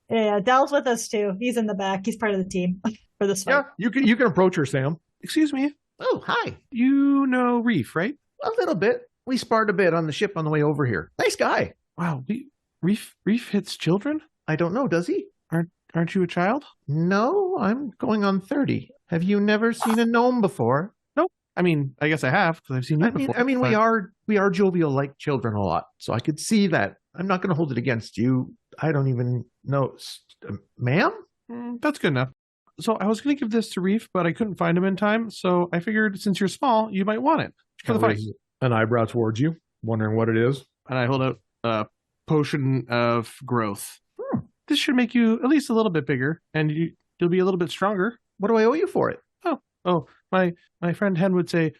Yeah, Dell's with us, too. He's in the back. He's part of the team for this fight. Yeah, you can approach her, Sam. Excuse me. Oh, hi. You know Reef, right? A little bit. We sparred a bit on the ship on the way over here. Nice guy. Wow, Reef hits children? I don't know, does he? Aren't you a child? No, I'm going on 30. Have you never seen a gnome before? No. I mean, I guess I have, because I've seen you before. I mean, we are jovial like children a lot, so I could see that. I'm not going to hold it against you. I don't even know. Ma'am? That's good enough. So I was going to give this to Reef, but I couldn't find him in time, so I figured since you're small, you might want it for the fight. An eyebrow towards you, wondering what it is. And I hold out a potion of growth. This should make you at least a little bit bigger, and you'll be a little bit stronger. What do I owe you for it? Oh, my friend Hen would say,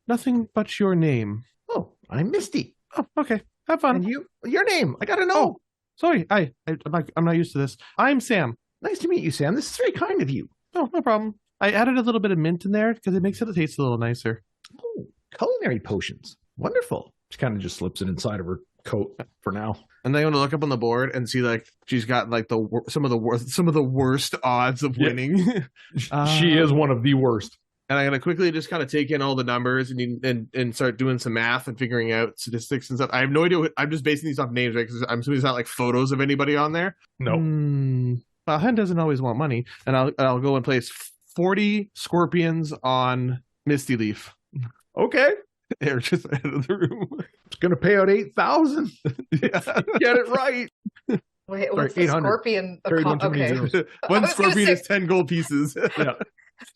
nothing but your name. Oh, I'm Misty. Oh, okay. Have fun. And your name? I gotta know. Oh, sorry. I'm not used to this. I'm Sam. Nice to meet you, Sam. This is very kind of you. Oh, no problem. I added a little bit of mint in there because it makes it taste a little nicer. Oh, culinary potions. Wonderful. She kind of just slips it inside of her coat for now. And then I want to look up on the board and see she's got some of the worst odds of winning. She is one of the worst. And I'm gonna quickly just kind of take in all the numbers and start doing some math and figuring out statistics and stuff. I have no idea. I'm just basing these off names, right? Because I'm assuming it's not photos of anybody on there. No. Well, Hen doesn't always want money, and I'll go and place 40 scorpions on Misty Leaf. Okay. They're just out of the room. It's going to pay out 8,000. Yeah. Get it right. Wait, what's the scorpion? Okay. One scorpion is 10 gold pieces. Yeah.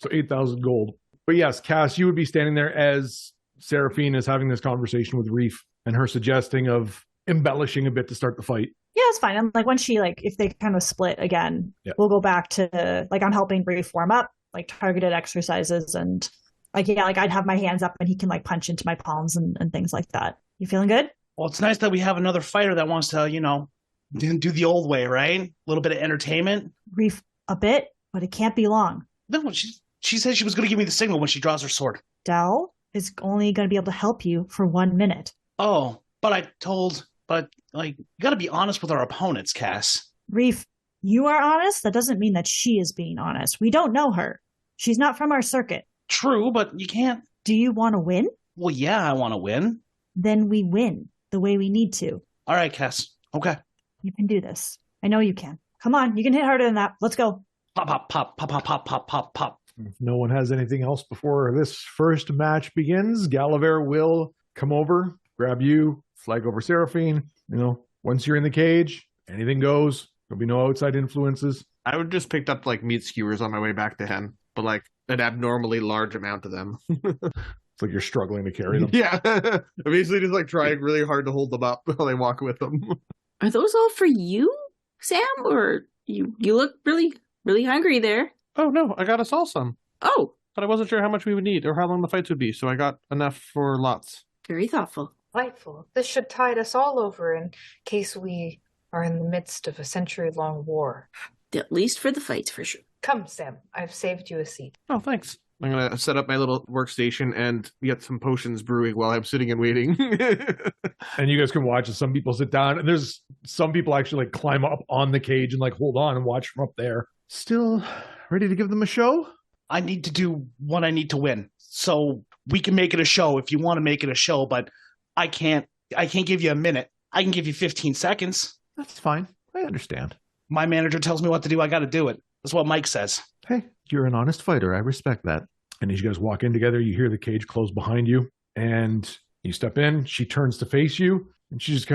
So 8,000 gold. But yes, Cass, you would be standing there as Seraphine is having this conversation with Reef and her suggesting of embellishing a bit to start the fight. Yeah, it's fine. And when she if they kind of split again, we'll go back to I'm helping Reef warm up, targeted exercises, and I'd have my hands up and he can punch into my palms and things like that. You feeling good? Well, it's nice that we have another fighter that wants to, do the old way, right? A little bit of entertainment. Reef a bit, but it can't be long. No, she said she was going to give me the signal when she draws her sword. Dell is only going to be able to help you for 1 minute. Oh, but you got to be honest with our opponents, Cass. Reef, you are honest? That doesn't mean that she is being honest. We don't know her. She's not from our circuit. True, but you can't. Do you want to win? Well, yeah, I want to win. Then we win the way we need to. All right, Cass. Okay. You can do this. I know you can. Come on, you can hit harder than that. Let's go. Pop, pop, pop, pop, pop, pop, pop, pop, pop. If no one has anything else before this first match begins, Gallivare will come over, grab you, flag over Seraphine. Once you're in the cage, anything goes. There'll be no outside influences. I would just picked up meat skewers on my way back to Hen, but an abnormally large amount of them. It's like you're struggling to carry them. Yeah. I'm basically just trying really hard to hold them up while I walk with them. Are those all for you, Sam? Or you look really, really hungry there. Oh, no, I got us all some. Oh. But I wasn't sure how much we would need or how long the fights would be, so I got enough for lots. Very thoughtful. Delightful. This should tide us all over in case we are in the midst of a century-long war. At least for the fights, for sure. Come, Sam. I've saved you a seat. Oh, thanks. I'm going to set up my little workstation and get some potions brewing while I'm sitting and waiting. And you guys can watch as some people sit down, and there's some people actually like climb up on the cage and like hold on and watch from up there. Still ready to give them a show? I need to do what I need to win. So we can make it a show if you want to make it a show, but I can't give you a minute. I can give you 15 seconds. That's fine. I understand. My manager tells me what to do. I got to do it. That's what Mike says. Hey, you're an honest fighter. I respect that. And as you guys walk in together, you hear the cage close behind you, and you step in. She turns to face you, and she just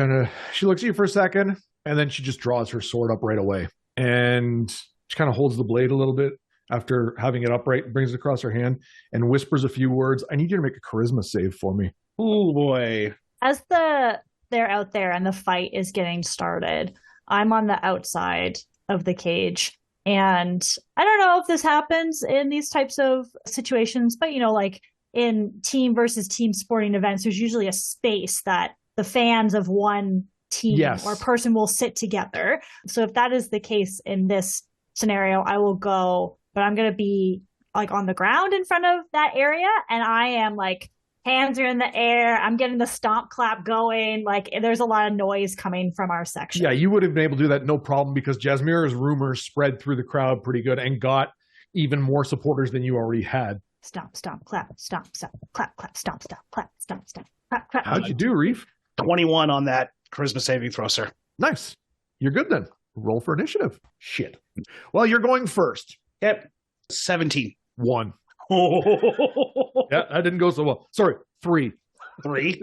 she looks at you for a second, and then she just draws her sword up right away. And she kind of holds the blade a little bit after having it upright, brings it across her hand, and whispers a few words. I need you to make a charisma save for me. Oh, boy. As they're out there and the fight is getting started, I'm on the outside of the cage. And I don't know if this happens in these types of situations, but, like in team versus team sporting events, there's usually a space that the fans of one team or person will sit together. So if that is the case in this scenario, I will go, but I'm going to be like on the ground in front of that area. And I am like, hands are in the air. I'm getting the stomp clap going. Like there's a lot of noise coming from our section. Yeah, you would have been able to do that no problem because Jasmir's rumors spread through the crowd pretty good and got even more supporters than you already had. Stomp, stomp, clap, stomp, stomp, clap, clap, stomp, stomp, clap, stomp, stomp, clap, clap. How'd you do, Reef? 21 on that charisma saving throw, sir. Nice. You're good then. Roll for initiative. Shit. Well, you're going first. Yep. 17. 1. Yeah, that didn't go so well. Sorry, 3. 3?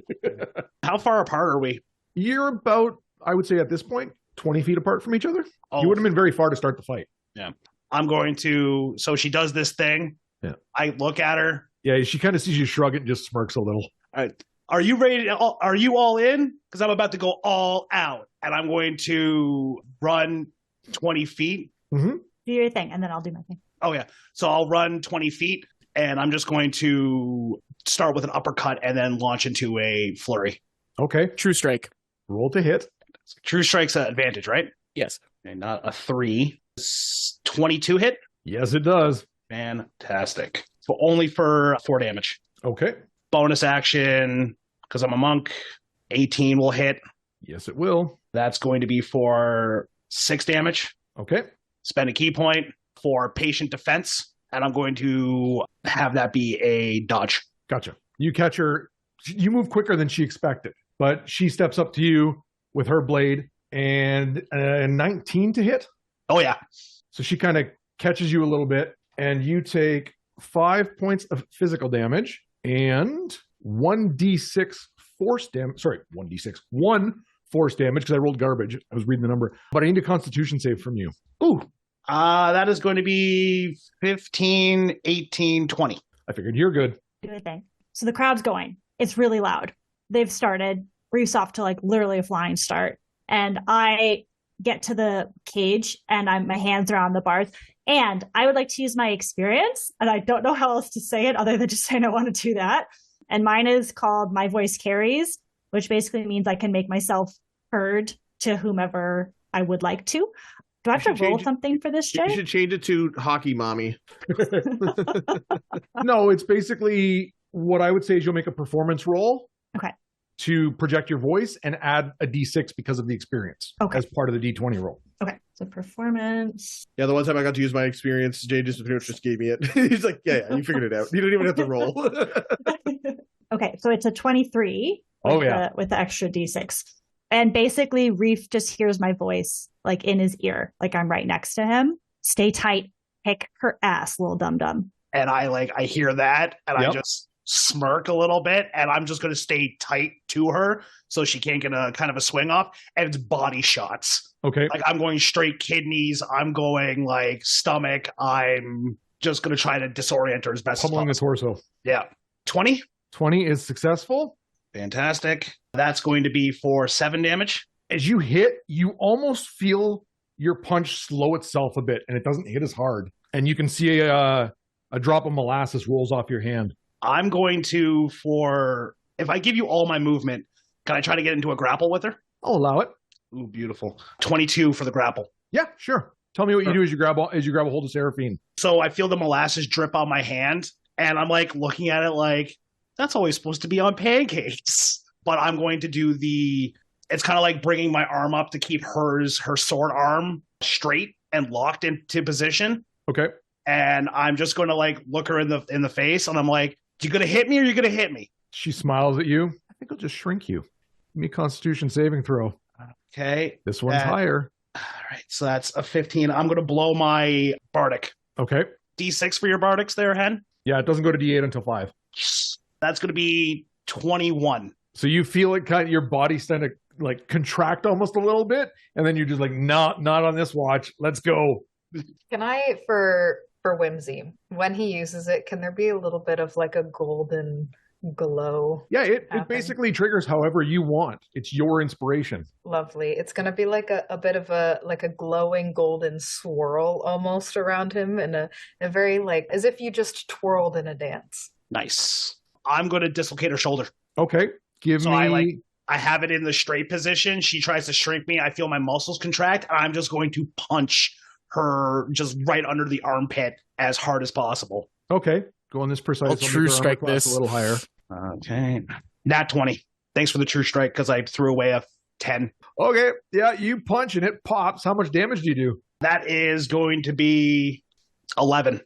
How far apart are we? You're about, I would say at this point, 20 feet apart from each other. Oh. You wouldn't have been very far to start the fight. Yeah. I'm going to, so she does this thing. Yeah. I look at her. Yeah, she kind of sees you shrug it and just smirks a little. All right. Are you ready? Are you all in? Because I'm about to go all out. And I'm going to run 20 feet. Mm-hmm. Do your thing, and then I'll do my thing. Oh, yeah. So I'll run 20 feet, and I'm just going to start with an uppercut and then launch into a flurry. Okay. True strike. Roll to hit. True strike's an advantage, right? Yes. And not a 3. 22 hit? Yes, it does. Fantastic. So only for 4 damage. Okay. Bonus action, because I'm a monk, 18 will hit. Yes, it will. That's going to be for 6 damage. Okay. Spend a key point for patient defense, and I'm going to have that be a dodge. Gotcha. You catch her. You move quicker than she expected, but she steps up to you with her blade and 19 to hit. Oh, yeah. So she kind of catches you a little bit, and you take 5 points of physical damage and 1d6 force damage. Sorry, 1d6. 1 force damage because I rolled garbage. I was reading the number. But I need a constitution save from you. Ooh. That is going to be 15, 18, 20. I figured you're good. Do a thing. So the crowd's going. It's really loud. They've started. Reef's off to like literally a flying start. And I get to the cage and my hands are on the bars. And I would like to use my experience. And I don't know how else to say it other than just saying I want to do that. And mine is called My Voice Carries, which basically means I can make myself heard to whomever I would like to. Do I have to roll something for this, Jay? You should change it to Hockey Mommy. No, it's basically what I would say is you'll make a performance roll. Okay. To project your voice and add a d6 because of the experience as part of the d20 roll. Okay. So performance. Yeah, the one time I got to use my experience, Jay just pretty much just gave me it. He's like, yeah, you figured it out. You didn't even have to roll. Okay, so it's a 23 with the extra d6. And basically, Reef just hears my voice like in his ear, like I'm right next to him. Stay tight, kick her ass, little dum-dum. And I hear that, and I just smirk a little bit, and I'm just going to stay tight to her so she can't get a kind of a swing off, and it's body shots. Okay. Like I'm going straight kidneys, I'm going like stomach, I'm just going to try to disorient her as best as possible. Pummeling the torso. Yeah. 20? 20 is successful. Fantastic. That's going to be for 7 damage. As you hit, you almost feel your punch slow itself a bit, and it doesn't hit as hard. And you can see a drop of molasses rolls off your hand. I'm going to, if I give you all my movement, Can I try to get into a grapple with her? I'll allow it. Ooh, beautiful. 22 for the grapple. Yeah, sure. Tell me what you do as you grab a hold of Seraphine. So I feel the molasses drip on my hand, and I'm like looking at it like, that's always supposed to be on pancakes. But I'm going to do it's kind of like bringing my arm up to keep her sword arm straight and locked into position. Okay. And I'm just going to like look her in the face, and I'm like, you going to hit me or you going to hit me? She smiles at you. I think I'll just shrink you. Give me a Constitution saving throw. Okay. This one's higher. All right. So that's a 15. I'm going to blow my Bardic. Okay. D6 for your Bardics there, Hen? Yeah, it doesn't go to D8 until 5. That's going to be 21. So you feel it kind of, your body kind of like contract almost a little bit, and then you're just like, not on this watch. Let's go. Can I, for whimsy, when he uses it, can there be a little bit of like a golden glow? Yeah, it basically triggers however you want. It's your inspiration. Lovely. It's going to be like a bit of a glowing golden swirl almost around him, and a very like as if you just twirled in a dance. Nice. I'm going to dislocate her shoulder. Okay. I have it in the straight position. She tries to shrink me. I feel my muscles contract. I'm just going to punch her just right under the armpit as hard as possible. Okay. Go on this precise. I'll true strike this. A little higher. Okay. Nat 20. Thanks for the true strike because I threw away a 10. Okay. Yeah, you punch and it pops. How much damage do you do? That is going to be 11.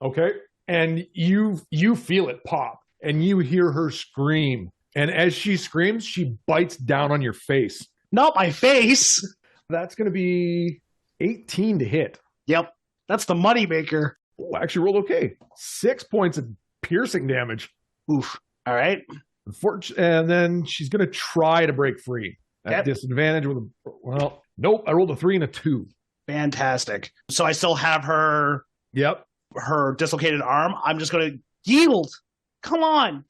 Okay. And you feel it pop and you hear her scream. And as she screams, she bites down on your face. Not my face. That's going to be 18 to hit. Yep. That's the moneymaker. Oh, actually rolled okay. 6 points of piercing damage. Oof. All right. And then she's going to try to break free at disadvantage with nope. I rolled a 3 and a 2. Fantastic. So I still have her. Yep. Her dislocated arm. I'm just going to yield. Come on.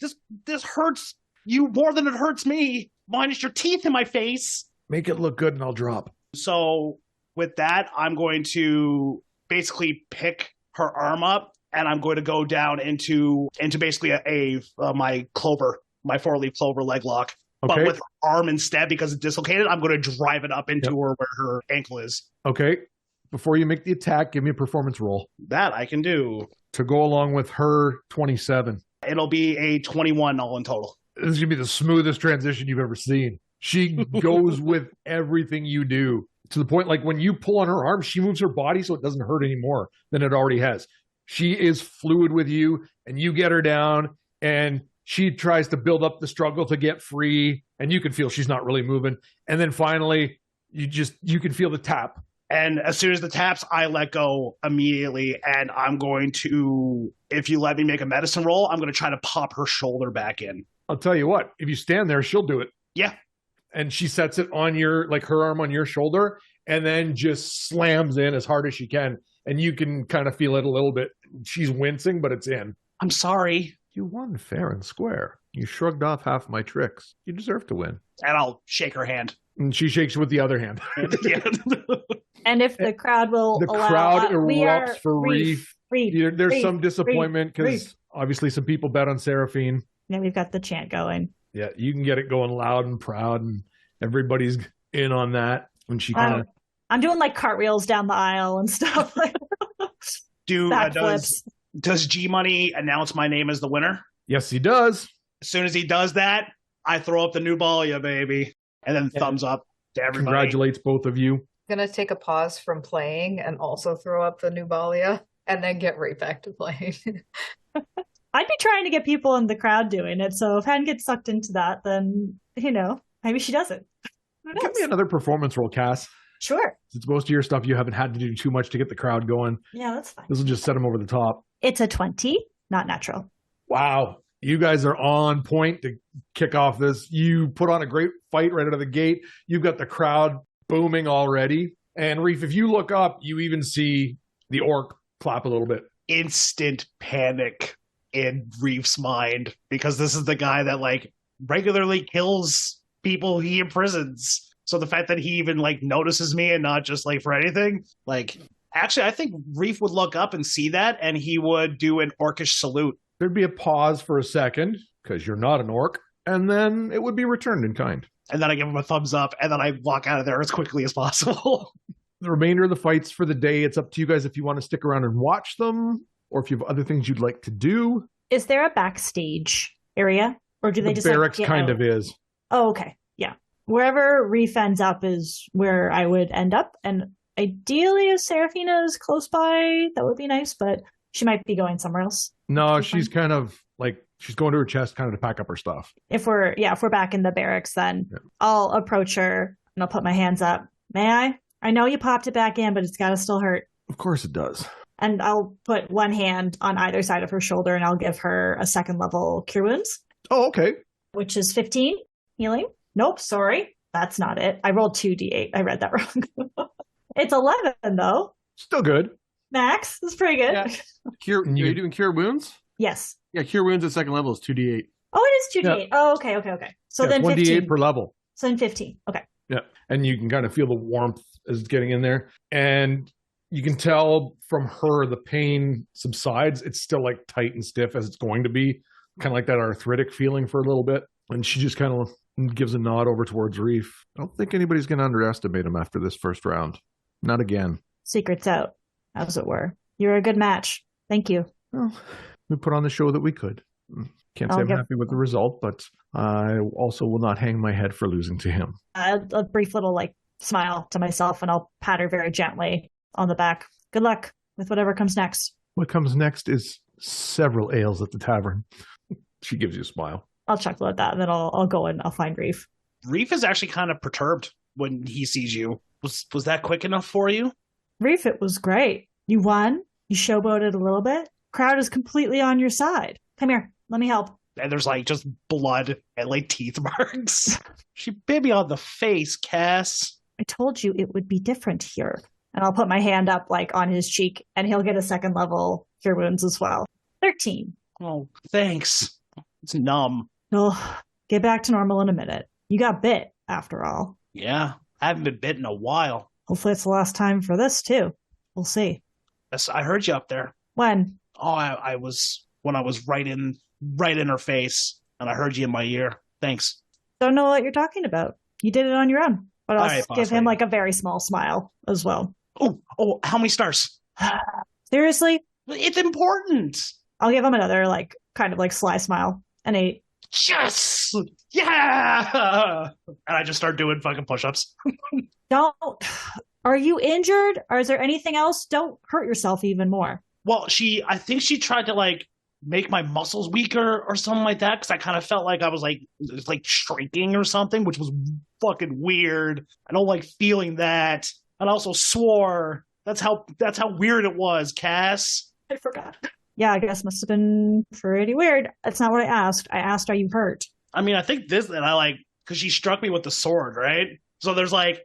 This hurts you more than it hurts me. Minus your teeth in my face. Make it look good and I'll drop. So with that, I'm going to basically pick her arm up and I'm going to go down into basically my 4-leaf clover leg lock. Okay. But with her arm instead, because it's dislocated, I'm going to drive it up into her where her ankle is. Okay. Before you make the attack, give me a performance roll. That I can do. To go along with her 27. It'll be a 21 all in total. This is going to be the smoothest transition you've ever seen. She goes with everything you do. To the point, like when you pull on her arm, she moves her body so it doesn't hurt any more than it already has. She is fluid with you, and you get her down, and she tries to build up the struggle to get free, and you can feel she's not really moving. And then finally, you can feel the tap. And as soon as the taps, I let go immediately, and I'm going to, if you let me make a medicine roll, I'm going to try to pop her shoulder back in. I'll tell you what, if you stand there, she'll do it. Yeah. And she sets it on her arm on your shoulder, and then just slams in as hard as she can. And you can kind of feel it a little bit. She's wincing, but it's in. I'm sorry. You won fair and square. You shrugged off half my tricks. You deserve to win. And I'll shake her hand. And she shakes with the other hand. And if the crowd will the allow, crowd erupts for Reef. There's some disappointment because obviously some people bet on Seraphine. Yeah, we've got the chant going. Yeah, you can get it going loud and proud, and everybody's in on that. When she kind of, I'm doing like cartwheels down the aisle and stuff. Does G Money announce my name as the winner? Yes, he does. As soon as he does that, I throw up the new Nubalia, baby, and then thumbs up to everybody. Congratulates both of you. I'm gonna take a pause from playing and also throw up the new Nubalia, and then get right back to playing. I'd be trying to get people in the crowd doing it, so if Hen gets sucked into that, then, maybe she doesn't. Give me another performance roll, Cass. Sure. Since most of your stuff you haven't had to do too much to get the crowd going. Yeah, that's fine. This will just set them over the top. It's a 20, not natural. Wow. You guys are on point to kick off this. You put on a great fight right out of the gate. You've got the crowd booming already. And Reef, if you look up, you even see the orc clap a little bit. Instant panic in Reef's mind, because this is the guy that regularly kills people he imprisons. So the fact that he even notices me and not just for anything, actually I think Reef would look up and see that, and he would do an orcish salute. There'd be a pause for a second because you're not an orc, and then it would be returned in kind. And then I give him a thumbs up, and then I walk out of there as quickly as possible. The remainder of the fights for the day, it's up to you guys if you want to stick around and watch them, or if you have other things you'd like to do. Is there a backstage area? Or do they The just barracks get kind out? of is. Oh, okay. Yeah. Wherever Reef ends up is where I would end up. And ideally, if Seraphina is close by, that would be nice, but she might be going somewhere else. No, she's kind of like, she's going to her chest kind of to pack up her stuff. If we're back in the barracks, then I'll approach her and I'll put my hands up. May I? I know you popped it back in, but it's got to still hurt. Of course it does. And I'll put one hand on either side of her shoulder and I'll give her a second level Cure Wounds. Oh, okay. Which is 15 healing. Nope, sorry. That's not it. I rolled 2d8. I read that wrong. It's 11, though. Still good. Max, that's pretty good. Yeah. Are you doing Cure Wounds? Yes. Yeah, Cure Wounds at second level is 2d8. Oh, it is 2d8. Yeah. Oh, okay. So Yeah, then 15. 1d8 per level. So then 15. Okay. Yeah. And you can kind of feel the warmth as it's getting in there. And you can tell from her the pain subsides. It's still like tight and stiff as it's going to be. Kind of like that arthritic feeling for a little bit. And she just kind of gives a nod over towards Reef. I don't think anybody's going to underestimate him after this first round. Not again. Secret's out, as it were. You're a good match. Thank you. Well, we put on the show that we could. Can't say I'm happy with the result, but I also will not hang my head for losing to him. A brief little smile to myself, and I'll pat her very gently on the back. Good luck with whatever comes next. What comes next is several ales at the tavern. She gives you a smile. I'll chuckle at that, and then I'll go and I'll find Reef. Reef is actually kind of perturbed when he sees you. Was that quick enough for you? Reef, it was great. You won. You showboated a little bit. Crowd is completely on your side. Come here. Let me help. And there's just blood and teeth marks. She bit me on the face, Cass. I told you it would be different here. And I'll put my hand up on his cheek, and he'll get a second level Cure Wounds as well. 13. Oh, thanks. It's numb. Oh, get back to normal in a minute. You got bit, after all. Yeah, I haven't been bitten in a while. Hopefully it's the last time for this, too. We'll see. I heard you up there. When? Oh, when I was right in her face, and I heard you in my ear. Thanks. Don't know what you're talking about. You did it on your own. But I'll give him a very small smile as well. Oh, how many stars? Seriously? It's important. I'll give him another kind of sly smile. An 8. Yes! Yeah! And I just start doing fucking push-ups. Don't. Are you injured? Or is there anything else? Don't hurt yourself even more. Well, I think she tried to make my muscles weaker or something like that, because I kind of felt like I was shrinking or something, which was fucking weird. I don't like feeling that. And I also swore. That's how weird it was, Cass. I forgot. Yeah, I guess must have been pretty weird. That's not what I asked. I asked, are you hurt? I mean, I think this, and because she struck me with the sword, right? So there's I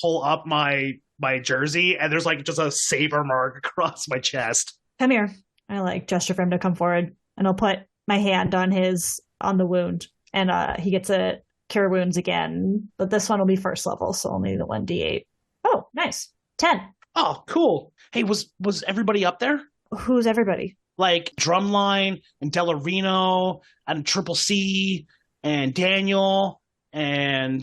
pull up my jersey, and there's just a saber mark across my chest. Come here. I gesture for him to come forward, and I'll put my hand on the wound, and he gets a Cure Wounds again, but this one will be first level, so only the 1d8. Oh, nice. 10. Oh, cool. Hey, was everybody up there? Who's everybody? Drumline and Delarino and Triple C and Daniel, and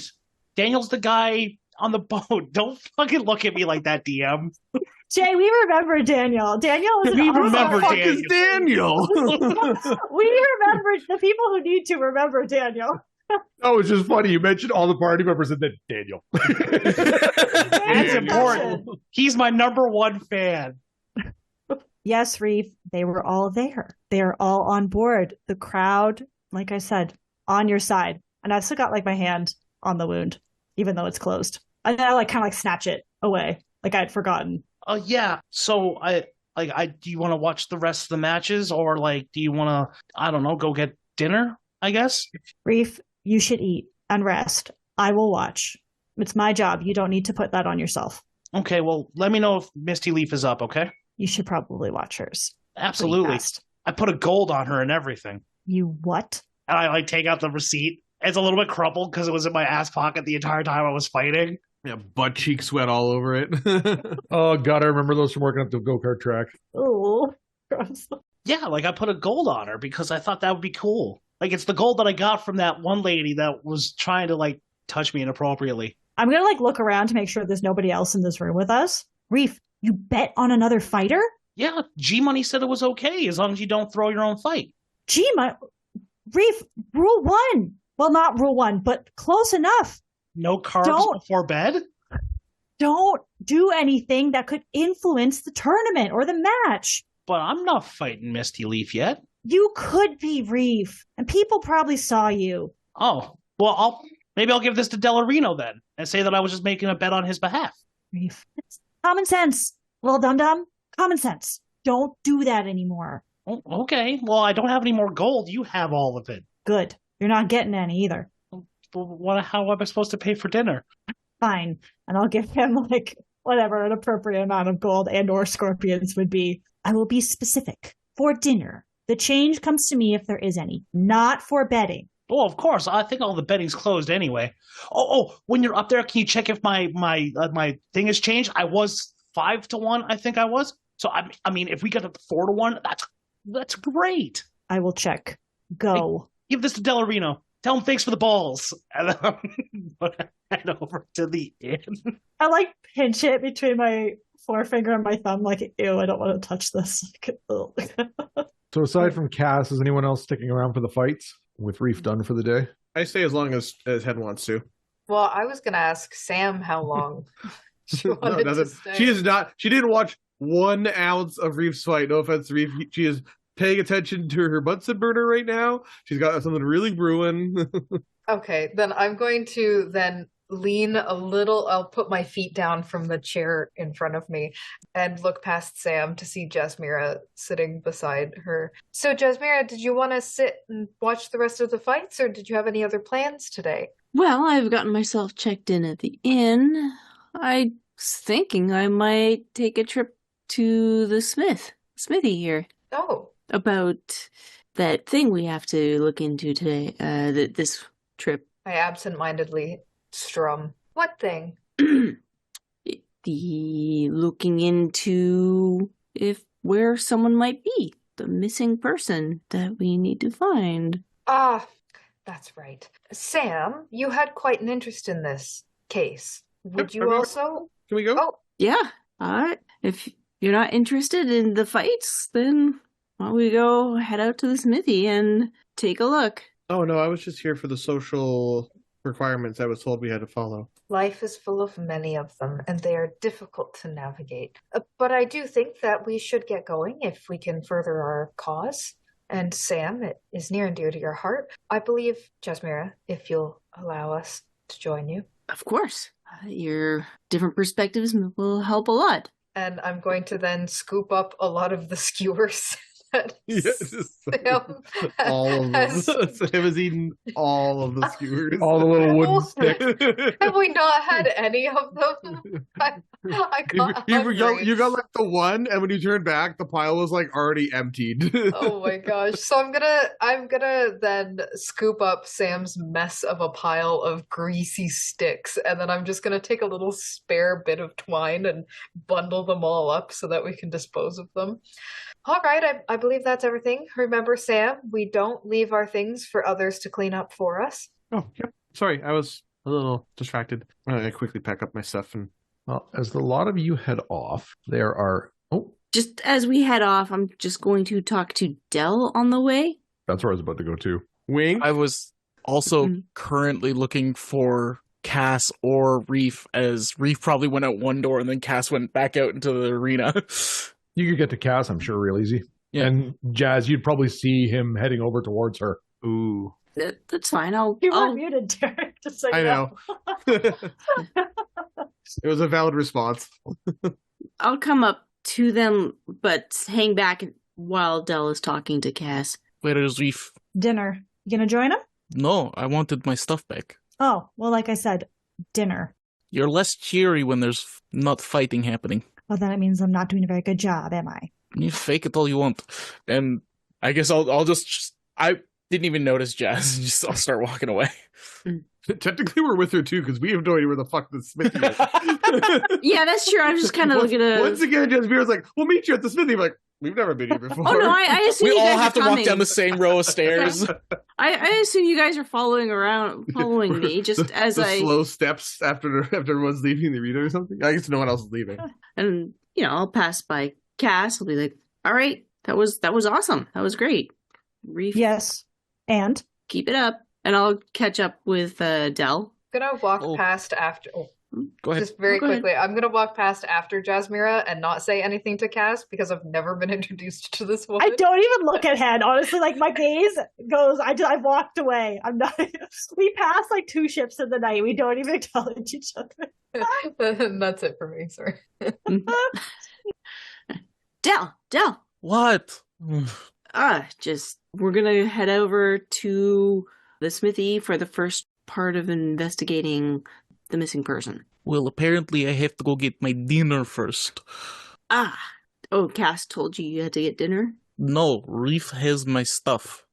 Daniel's the guy on the boat. Don't fucking look at me like that, DM. Jay, we remember Daniel. Daniel was We remember Daniel. We remember the people who need to remember Daniel. Oh, it's just funny. You mentioned all the party members and then Daniel. That's important. He's my number one fan. Yes, Reef, they were all there. They're all on board. The crowd, like I said, on your side. And I've still got my hand on the wound, even though it's closed. And then I kind of snatch it away, I'd forgotten. Oh yeah. So do you want to watch the rest of the matches, or do you want to, I don't know, go get dinner, I guess? Reef, you should eat and rest. I will watch. It's my job. You don't need to put that on yourself. Okay, well, let me know if Misty Leaf is up, okay? You should probably watch hers. Absolutely. I put a gold on her and everything. You what? And I take out the receipt. It's a little bit crumpled because it was in my ass pocket the entire time I was fighting. Yeah, butt cheek sweat all over it. Oh, God, I remember those from working at the go-kart track. Oh, gross. Yeah, I put a gold on her because I thought that would be cool. Like, it's the gold that I got from that one lady that was trying to, like, touch me inappropriately. I'm going to, like, look around to make sure there's nobody else in this room with us. Reef, you bet on another fighter? Yeah, G-Money said it was okay as long as you don't throw your own fight. G-Money? Reef, rule 1. Well, not rule 1, but close enough. No carbs before bed? Don't do anything that could influence the tournament or the match. But I'm not fighting Misty Leaf yet. You could be, Reef, and people probably saw you. Oh, well, maybe I'll give this to Delarino then, and say that I was just making a bet on his behalf. Reef, it's common sense, little dum-dum. Common sense. Don't do that anymore. Oh, okay, well, I don't have any more gold. You have all of it. Good. You're not getting any either. How am I supposed to pay for dinner? Fine. And I'll give him, like, whatever an appropriate amount of gold and or scorpions would be. I will be specific. For dinner. The change comes to me if there is any, not for betting. Oh, of course. I think all the betting's closed anyway. Oh, when you're up there, can you check if my thing has changed? I was 5-1, I think I was. So I mean, if we get up to 4-1, that's great. I will check. Go. Hey, give this to Delarino. Tell him thanks for the balls. And then head over to the inn. I like pinch it between my forefinger and my thumb, like, ew, I don't want to touch this. So aside from Cass, is anyone else sticking around for the fights with Reef done for the day? I stay as long as Head wants to. Well, I was going to ask Sam how long she wanted to stay. She is not. She didn't watch 1 ounce of Reef's fight. No offense, Reef. She is paying attention to her Bunsen burner right now. She's got something really brewing. Okay, then I'm going to then lean a little. I'll put my feet down from the chair in front of me and look past Sam to see Jasmira sitting beside her. So, Jasmira, did you want to sit and watch the rest of the fights, or did you have any other plans today? Well, I've gotten myself checked in at the inn. I was thinking I might take a trip to the smithy here. Oh. About that thing we have to look into today, this trip. I absentmindedly strum. What thing? The looking into where someone might be, the missing person that we need to find. Ah, that's right. Sam, you had quite an interest in this case. Would you also? Can we go? Oh, yeah. If you're not interested in the fights, then why don't we go head out to the smithy and take a look? Oh, no, I was just here for the social requirements I was told we had to follow. life is full of many of them, and they are difficult to navigate. But I do think that we should get going if we can further our cause. And Sam, it is near and dear to your heart. I believe, Jasmira, if you'll allow us to join you. Of course. Your different perspectives will help a lot. And I'm going to then scoop up a lot of the skewers. Sam all of them. Sam has eaten all of the skewers. All the little wooden sticks. Have we not had any of them? I got you got like the one, and when you turned back, the pile was like already emptied. Oh my gosh. So I'm gonna then scoop up Sam's mess of a pile of greasy sticks, and then I'm just gonna take a little spare bit of twine and bundle them all up so that we can dispose of them. All right, I believe that's everything. Remember, Sam, we don't leave our things for others to clean up for us. Oh, yep. Sorry, I was a little distracted. I quickly pack up my stuff and... Well, as the lot of you head off, there are... Oh. Just as we head off, I'm just going to talk to Dell on the way. That's where I was about to go to. Wink. I was also currently looking for Cass or Reef, as Reef probably went out one door and then Cass went back out into the arena. You could get to Cass, I'm sure, real easy. Yeah. And Jazz, you'd probably see him heading over towards her. Ooh. That's fine. You were muted, Derek. Just so I you know. It was a valid response. I'll come up to them, but hang back while Dell is talking to Cass. Where is Reef? Dinner. You gonna join him? No, I wanted my stuff back. Oh, well, like I said, dinner. You're less cheery when there's not fighting happening. Well, then it means I'm not doing a very good job, am I? You fake it all you want. And I guess I'll just... I didn't even notice Jazz. I'll start walking away. Technically, we're with her, too, because we have no idea where the fuck the smithy is. Yeah, that's true. I'm just kind of looking at... Once again, Jasmira's like, we'll meet you at the smithy. I'm like, We've never been here before. Oh no, I assume We you all guys have are to walk coming. down the same row of stairs. I assume you guys are following me, just as the I slow steps after everyone's leaving the arena or something. I guess no one else is leaving. and I'll pass by Cass. I'll be like, "All right, that was awesome. That was great. Reef, Yes. And keep it up." And I'll catch up with Dell. I'm gonna walk Oh. past after. Oh, Go ahead. just very Go ahead. quickly. I'm gonna walk past after Jasmira and not say anything to Cass because I've never been introduced to this woman. I don't even look at Hen. Honestly, like my gaze goes. I walked away. I'm not. We passed like 2 ships in the night. We don't even acknowledge each other. And that's it for me. Sorry. Dell. What? We're gonna head over to the smithy for the first part of investigating the missing person. Well, apparently I have to go get my dinner first. Oh, Cass told you had to get dinner? No, Reef has my stuff.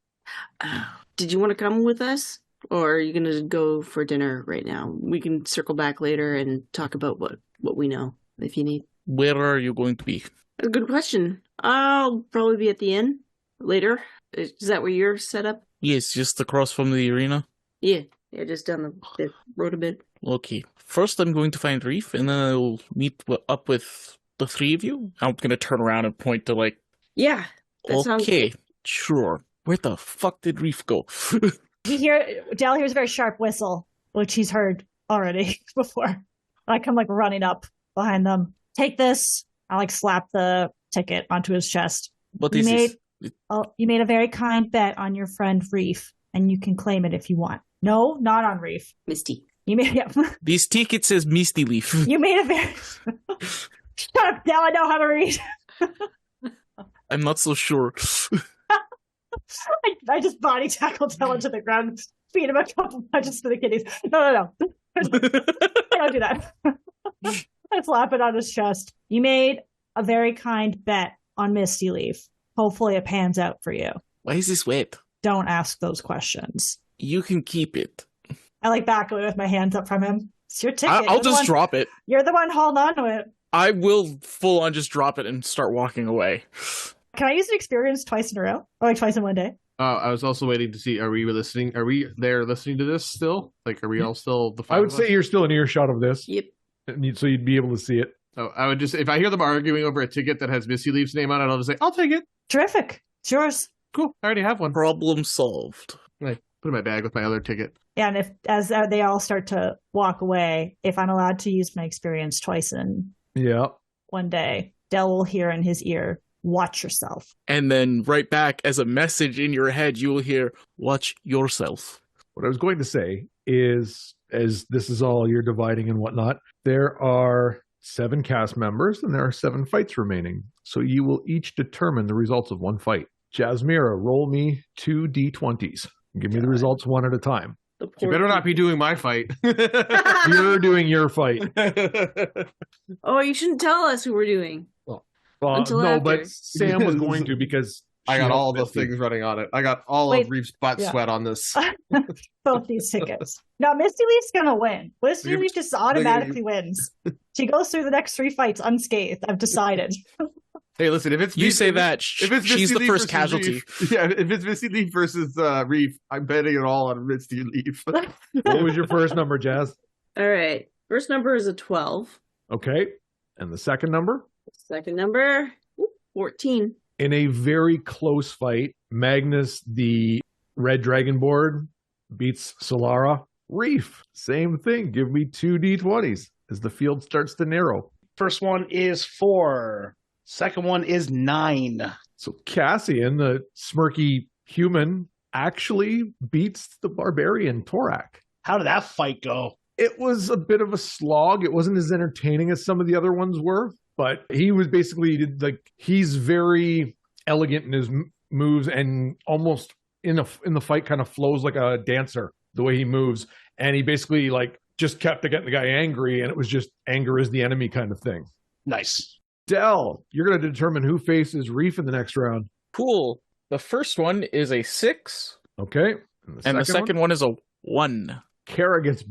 Did you want to come with us? Or are you going to go for dinner right now? We can circle back later and talk about what we know, if you need. Where are you going to be? A good question. I'll probably be at the inn later. Is that where you're set up? Yes, just across from the arena. Yeah, just down the road a bit. Okay. First, I'm going to find Reef, and then I'll meet up with the 3 of you. I'm going to turn around and point to, like, Yeah, that sounds okay, sure. Where the fuck did Reef go? Dell hears a very sharp whistle, which he's heard already before. I come like running up behind them. Take this. I like slap the ticket onto his chest. What You is made- this? You made a very kind bet on your friend Reef, and you can claim it if you want. No, not on Reef. Misty. You made This ticket says Misty Leaf. you made a very shut up, Dell. I know how to read. I'm not so sure. I just body tackle Dell into the ground, feed him a couple punches to the kidneys. No. I don't do that. I slap it on his chest. You made a very kind bet on Misty Leaf. Hopefully it pans out for you. Why is this wet? Don't ask those questions. You can keep it. I like back away with my hands up from him. It's your ticket. I'll You're the just one- drop it. You're the one holding on to it. I will full on just drop it and start walking away. Can I use an experience twice in a row? Or like twice in one day? I was also waiting to see, are we listening? Are we there listening to this still? Like, are we all still the 5 I would of say us? you're still in earshot of this, Yep. so you'd be able to see it. Oh, I would just, if I hear them arguing over a ticket that has Missy Leaf's name on it, I'll just say, I'll take it. Terrific. It's yours. Cool. I already have one. Problem solved. I put it in my bag with my other ticket. Yeah, and if as they all start to walk away, if I'm allowed to use my experience twice in Yeah. one day, Dell will hear in his ear, watch yourself. And then right back as a message in your head, you will hear, watch yourself. What I was going to say is, as this is all you're dividing and whatnot, there are 7 cast members and there are 7 fights remaining. So you will each determine the results of one fight. Jasmira, roll me 2 d20s. Give me the results one at a time. The You poor better not be doing my fight. You're doing your fight. Oh, you shouldn't tell us who we're doing. Until No, after. but Sam was going to because I she got helped all the Misty. things running on it. I got all Wait, of Reef's butt yeah. sweat on this. Both these tickets. Now, Misty Leaf's going to win. Misty You're- Leaf just automatically wins. She goes through the next 3 fights unscathed. I've decided. Hey, listen, if it's You Misty say Leaf- that, if it's she's Misty the Leaf first versus casualty. Reef, yeah, if it's Misty Leaf versus Reef, I'm betting it all on Misty Leaf. What was your first number, Jazz? All right. First number is a 12. Okay. And the second number? Second number, 14. In a very close fight, Magnus, the red dragonborn, beats Solara. Reef, same thing. Give me 2 d20s as the field starts to narrow. First one is 4. Second one is 9. So Cassian, the smirky human, actually beats the barbarian Torak. How did that fight go? It was a bit of a slog. It wasn't as entertaining as some of the other ones were, but he was basically like, he's very elegant in his moves and almost in the fight kind of flows like a dancer the way he moves. And he basically like just kept getting the guy angry, and it was just anger is the enemy kind of thing. Nice. Dell, you're going to determine who faces Reef in the next round. Cool. The first one is a 6, Okay. and the second one is a 1. Kara gets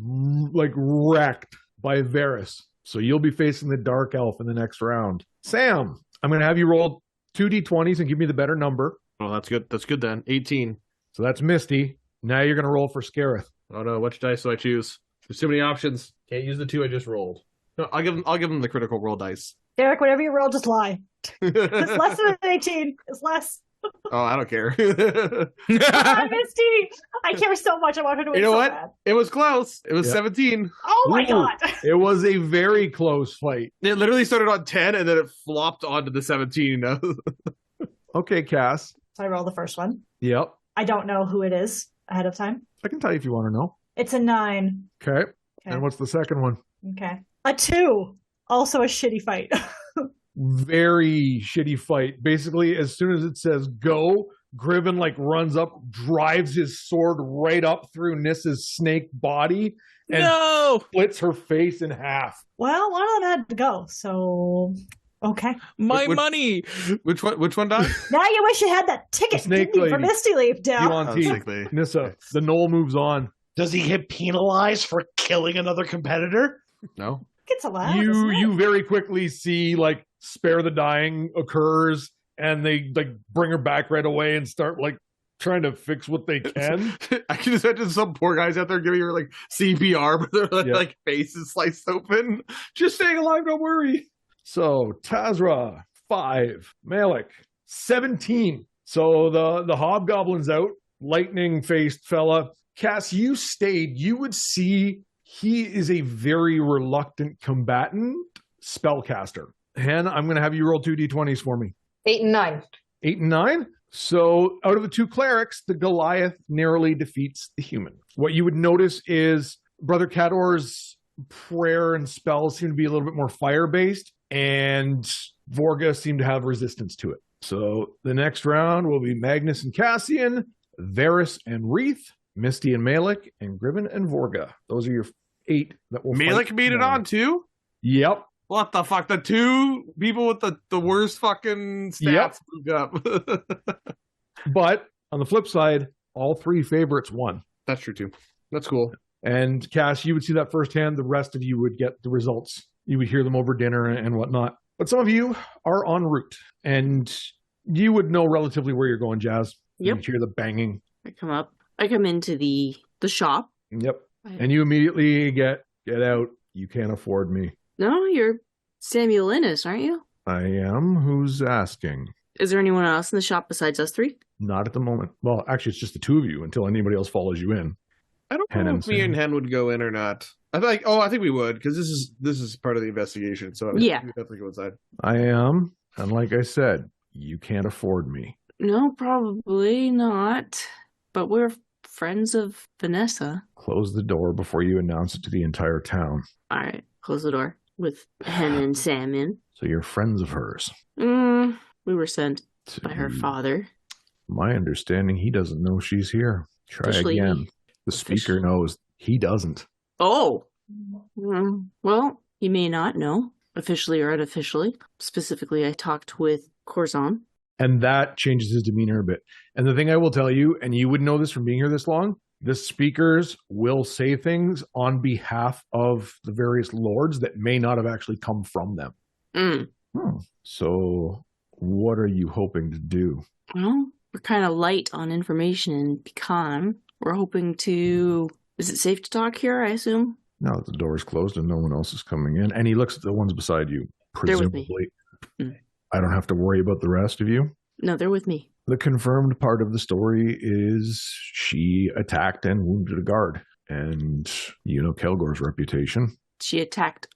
like wrecked by Varys. So you'll be facing the Dark Elf in the next round. Sam, I'm going to have you roll 2d20s and give me the better number. Oh, that's good. That's good then. 18. So that's Misty. Now you're going to roll for Scareth. Oh no, which dice do I choose? There's too many options. Can't use the 2 I just rolled. No, I'll give him the critical roll dice. Derek, whatever you roll, just lie. It's less than an 18. It's less. Oh, I don't care. Come on, Misty. I care so much. I want her to win. You know so what? bad. It was close. It was Yeah. 17. Oh my Ooh, god. It was a very close fight. It literally started on 10 and then it flopped onto the 17. Okay, Cass. So I roll the first one. Yep. I don't know who it is ahead of time. I can tell you if you want to know. It's a 9. Okay. Okay. And what's the second one? Okay. A 2. Also a shitty fight. Very shitty fight. Basically, as soon as it says go, Griven like runs up, drives his sword right up through Nissa's snake body, and No! splits her face in half. Well, one of them had to go, so okay. My Which- money! Which one died? Now you wish you had that ticket, The snake didn't you, for lady. Misty Leap You down. on Oh, team. sickly. Nissa, the knoll moves on. Does he get penalized for killing another competitor? No. It's allowed. isn't it? You very quickly see like spare the dying occurs, and they like bring her back right away and start like trying to fix what they can. I can just imagine some poor guys out there giving her like CPR, but their Yeah. like face is sliced open. Just staying alive, don't worry. So Tazra 5, Malik 17. So the hobgoblin's out, lightning faced fella. Cass, you stayed. You would see he is a very reluctant combatant spellcaster. Hen, I'm going to have you roll 2d20s for me. 8 and 9. 8 and 9. So out of the 2 clerics, the Goliath narrowly defeats the human. What you would notice is Brother Cador's prayer and spells seem to be a little bit more fire-based, and Vorga seem to have resistance to it. So the next round will be Magnus and Cassian, Varys and Wreath, Misty and Malik, and Griven and Vorga. Those are your 8 that will Malik fight made it tomorrow. on too? Yep. What the fuck? The 2 people with the worst fucking stats moved up. But on the flip side, all 3 favorites won. That's true too. That's cool. And Cass, you would see that firsthand. The rest of you would get the results. You would hear them over dinner and whatnot. But some of you are en route, and you would know relatively where you're going, Jazz. Yep. You hear the banging. I come into the shop. Yep. And you immediately get out. You can't afford me. No, you're Samuel Innes, aren't you? I am. Who's asking? Is there anyone else in the shop besides us 3? Not at the moment. Well, actually, it's just the 2 of you until anybody else follows you in. I don't Hen know and if me Sam. and Hen would go in or not. I think we would, because this is part of the investigation. So Yeah. we definitely go inside. I am. And like I said, you can't afford me. No, probably not. But we're friends of Vanessa. Close the door before you announce it to the entire town. All right, close the door with Hen and Sam in. So you're friends of hers. We were sent by her To father. My understanding, he doesn't know she's here. Try Officially- again. The speaker officially- knows. He doesn't. Oh! Well, he may not know, officially or unofficially. Specifically, I talked with Corzon. And that changes his demeanor a bit. And the thing I will tell you, and you wouldn't know this from being here this long, the speakers will say things on behalf of the various lords that may not have actually come from them. So what are you hoping to do? Well, we're kind of light on information in Pecan. We're hoping to... Is it safe to talk here, I assume? Now that the door is closed and no one else is coming in, and he looks at the ones beside you, They're with me. presumably. I don't have to worry about the rest of you. No, they're with me. The confirmed part of the story is she attacked and wounded a guard. And you know Kelgor's reputation. She attacked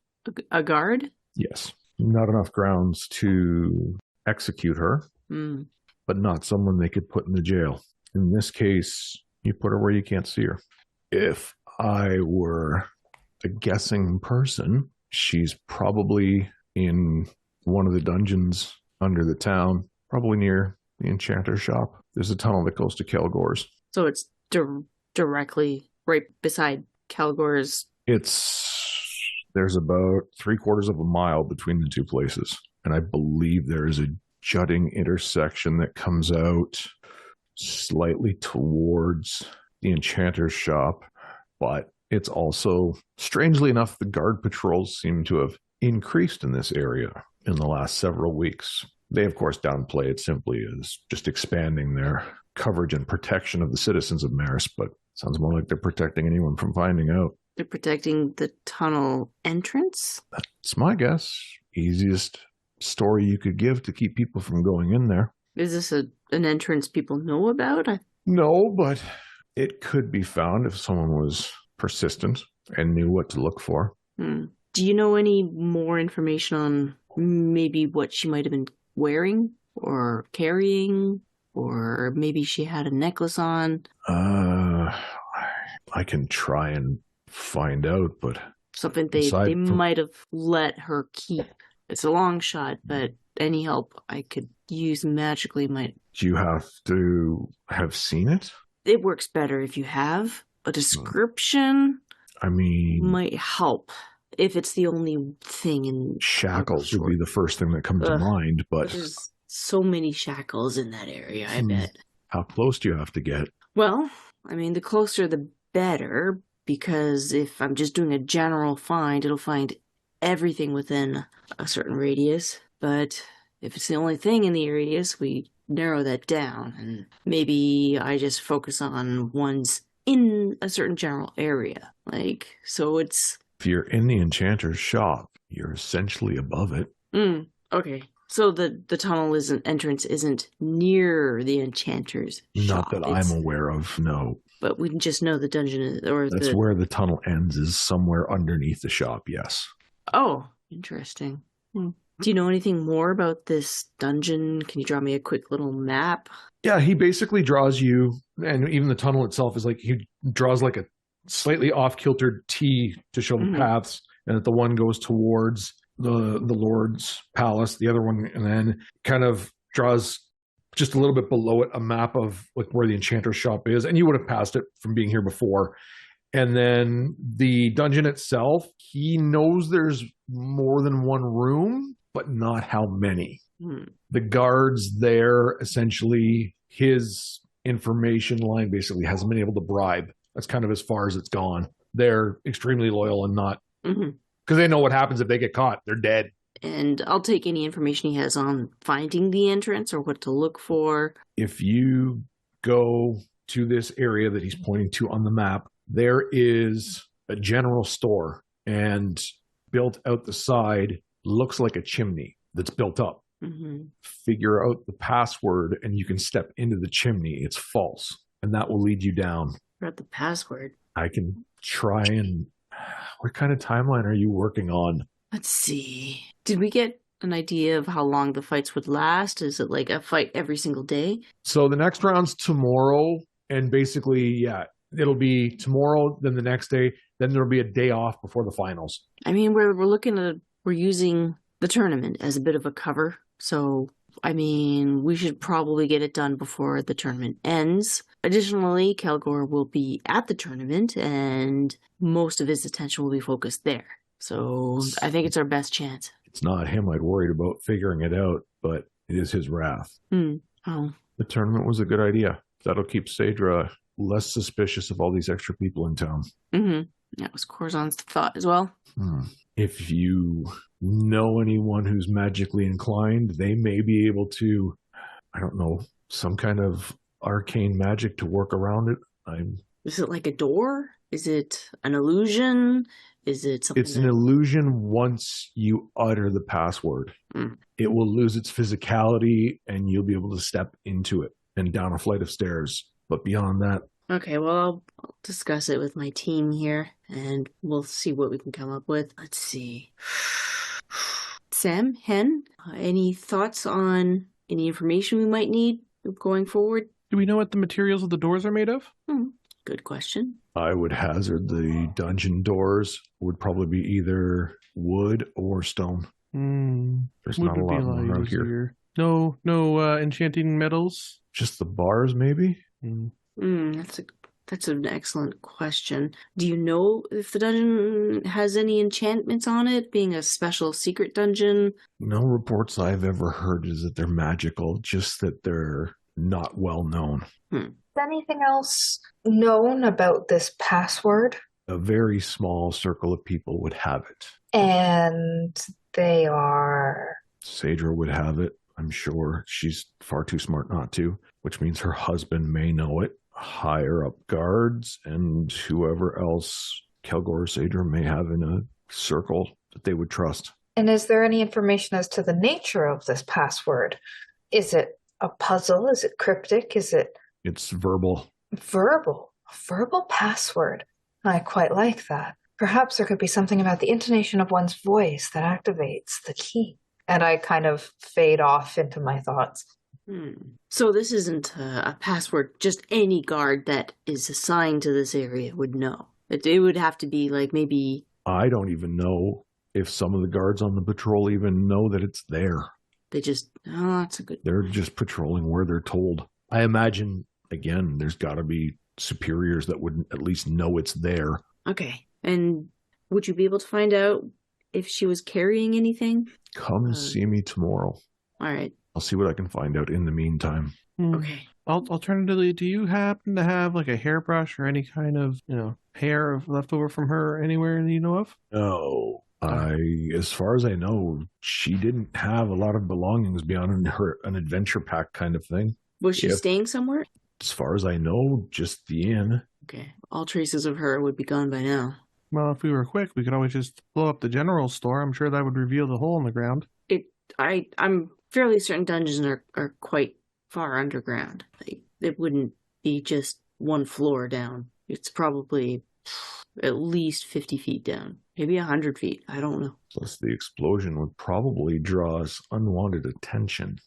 a guard? Yes. Not enough grounds to execute her, but not someone they could put in the jail. In this case, you put her where you can't see her. If I were a guessing person, she's probably in one of the dungeons under the town, probably near the enchanter's shop. There's a tunnel that goes to Kelgor's. So it's directly right beside Kelgor's. There's about 3/4 of a mile between the 2 places. And I believe there is a jutting intersection that comes out slightly towards the enchanter's shop. But it's also, strangely enough, the guard patrols seem to have increased in this area in the last several weeks. They, of course, downplay it simply as just expanding their coverage and protection of the citizens of Mairse, but sounds more like they're protecting anyone from finding out. They're protecting the tunnel entrance? That's my guess. Easiest story you could give to keep people from going in there. Is this an entrance people know about? No, but it could be found if someone was persistent and knew what to look for. Do you know any more information on maybe what she might have been wearing or carrying? Or maybe she had a necklace on? I can try and find out, but... Something they might have let her keep. It's a long shot, but any help I could use magically might... Do you have to have seen it? It works better if you have. A description might help. If it's the only thing in... Shackles would be the first thing that comes to mind, but... There's so many shackles in that area, I bet. How close do you have to get? Well, the closer the better, because if I'm just doing a general find, it'll find everything within a certain radius. But if it's the only thing in the radius, we narrow that down, and maybe I just focus on ones in a certain general area. So it's... If you're in the enchanter's shop, you're essentially above it. Okay. So the tunnel entrance isn't near the enchanter's shop. Not that I'm aware of, no. But we just know the dungeon That's where the tunnel ends, is somewhere underneath the shop, yes. Oh, interesting. Do you know anything more about this dungeon? Can you draw me a quick little map? Yeah, he basically draws you, and even the tunnel itself is he draws a slightly off-kiltered T to show the paths, and that the one goes towards the Lord's palace, the other one, and then kind of draws just a little bit below it a map of where the enchanter's shop is, and you would have passed it from being here before. And then the dungeon itself, he knows there's more than one room, but not how many. The guards there, essentially, his information line basically hasn't been able to bribe. That's kind of as far as it's gone. They're extremely loyal and not... Because they know what happens if they get caught. They're dead. And I'll take any information he has on finding the entrance or what to look for. If you go to this area that he's pointing to on the map, there is a general store, and built out the side looks like a chimney that's built up. Figure out the password and you can step into the chimney. It's false, and that will lead you down. Forgot the password. I can try and... What kind of timeline are you working on? Let's see. Did we get an idea of how long the fights would last? Is it like a fight every single day? So the next round's tomorrow, and basically, it'll be tomorrow, then the next day, then there'll be a day off before the finals. We're using the tournament as a bit of a cover. So, we should probably get it done before the tournament ends. Additionally, Kelgor will be at the tournament, and most of his attention will be focused there. So I think it's our best chance. It's not him I'd worried about figuring it out, but it is his wrath. Oh. The tournament was a good idea. That'll keep Saedra less suspicious of all these extra people in town. That was Corzon's thought as well. If you know anyone who's magically inclined, they may be able to, some kind of arcane magic to work around it. Is it like a door? Is it an illusion? Is it something? It's an illusion once you utter the password. It will lose its physicality and you'll be able to step into it and down a flight of stairs. But beyond that... Okay, well, I'll discuss it with my team here and we'll see what we can come up with. Let's see. Sam, Hen, any thoughts on any information we might need going forward? Do we know what the materials of the doors are made of? Good question. I would hazard the dungeon doors would probably be either wood or stone. There's not a lot more around here. No enchanting metals? Just the bars, maybe? That's an excellent question. Do you know if the dungeon has any enchantments on it, being a special secret dungeon? No reports I've ever heard is that they're magical, just that they're not well known. Is anything else known about this password? A very small circle of people would have it. And they are... Saedra would have it. I'm sure she's far too smart not to, which means her husband may know it, higher up guards, and whoever else Kelgor or Sadra may have in a circle that they would trust. And is there any information as to the nature of this password? Is it a puzzle? Is it cryptic? Is it... It's verbal. Verbal? A verbal password? I quite like that. Perhaps there could be something about the intonation of one's voice that activates the key. And I kind of fade off into my thoughts. So this isn't a password just any guard that is assigned to this area would know. It would have to be like maybe... I don't even know if some of the guards on the patrol even know that it's there. They just... Oh, that's a good... They're just patrolling where they're told. I imagine, again, there's got to be superiors that would at least know it's there. Okay. And would you be able to find out if she was carrying anything? Come see me tomorrow. All right. I'll see what I can find out in the meantime. Okay. Alternatively, do you happen to have like a hairbrush or any kind of, hair left over from her anywhere that you know of? No. As far as I know, she didn't have a lot of belongings beyond an adventure pack kind of thing. Was she staying somewhere? As far as I know, just the inn. Okay. All traces of her would be gone by now. Well, if we were quick, we could always just blow up the general store. I'm sure that would reveal the hole in the ground. I'm fairly certain dungeons are quite far underground. It wouldn't be just one floor down. It's probably at least 50 feet down. Maybe 100 feet. I don't know. Plus the explosion would probably draw us unwanted attention.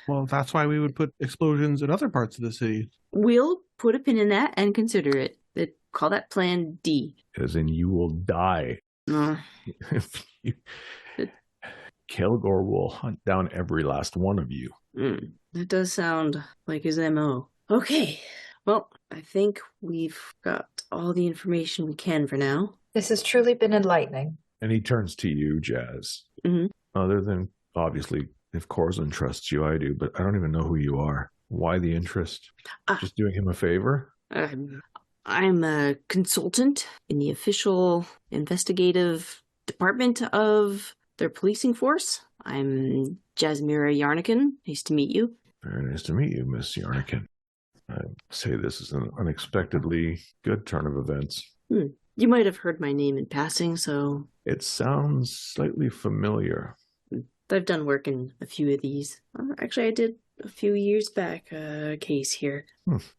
Well, that's why we would put explosions in other parts of the city. We'll put a pin in that and consider it. Call that Plan D. As in you will die. Kelgor will hunt down every last one of you. That does sound like his MO. Okay. Well, I think we've got all the information we can for now. This has truly been enlightening. And he turns to you, Jazz. Mm-hmm. Other than, obviously, if Corzin trusts you, I do, but I don't even know who you are. Why the interest? Just doing him a favor? I'm a consultant in the official investigative department of their policing force. I'm Jasmira Yarnikin. Nice to meet you. Very nice to meet you, Miss Yarnikin. I say this is an unexpectedly good turn of events. You might have heard my name in passing, so... It sounds slightly familiar. I've done work in a few of these. Actually, I did a few years back a case here.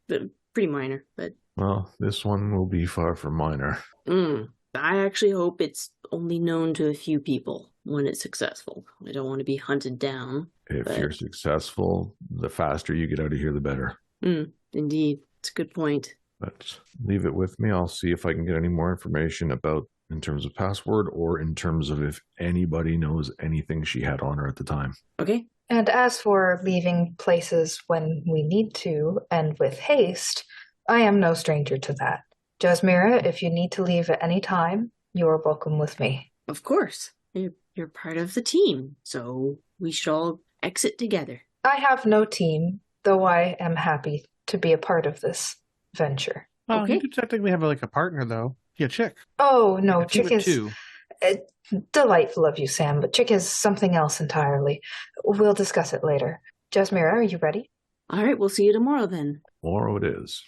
But pretty minor, but... Well, this one will be far from minor. I actually hope it's only known to a few people when it's successful. I don't want to be hunted down. If you're successful, the faster you get out of here, the better. Indeed. It's a good point. But leave it with me. I'll see if I can get any more information about in terms of password or in terms of if anybody knows anything she had on her at the time. Okay. And as for leaving places when we need to and with haste, I am no stranger to that. Jasmira, if you need to leave at any time, you are welcome with me. Of course. You're part of the team, so we should all exit together. I have no team, though I am happy to be a part of this venture. Oh, Okay. you could technically have a partner, though. Yeah, Chick. Oh, no, A team Chick of is two. delightful of you, Sam, but Chick is something else entirely. We'll discuss it later. Jasmira, are you ready? All right, we'll see you tomorrow then. Tomorrow it is.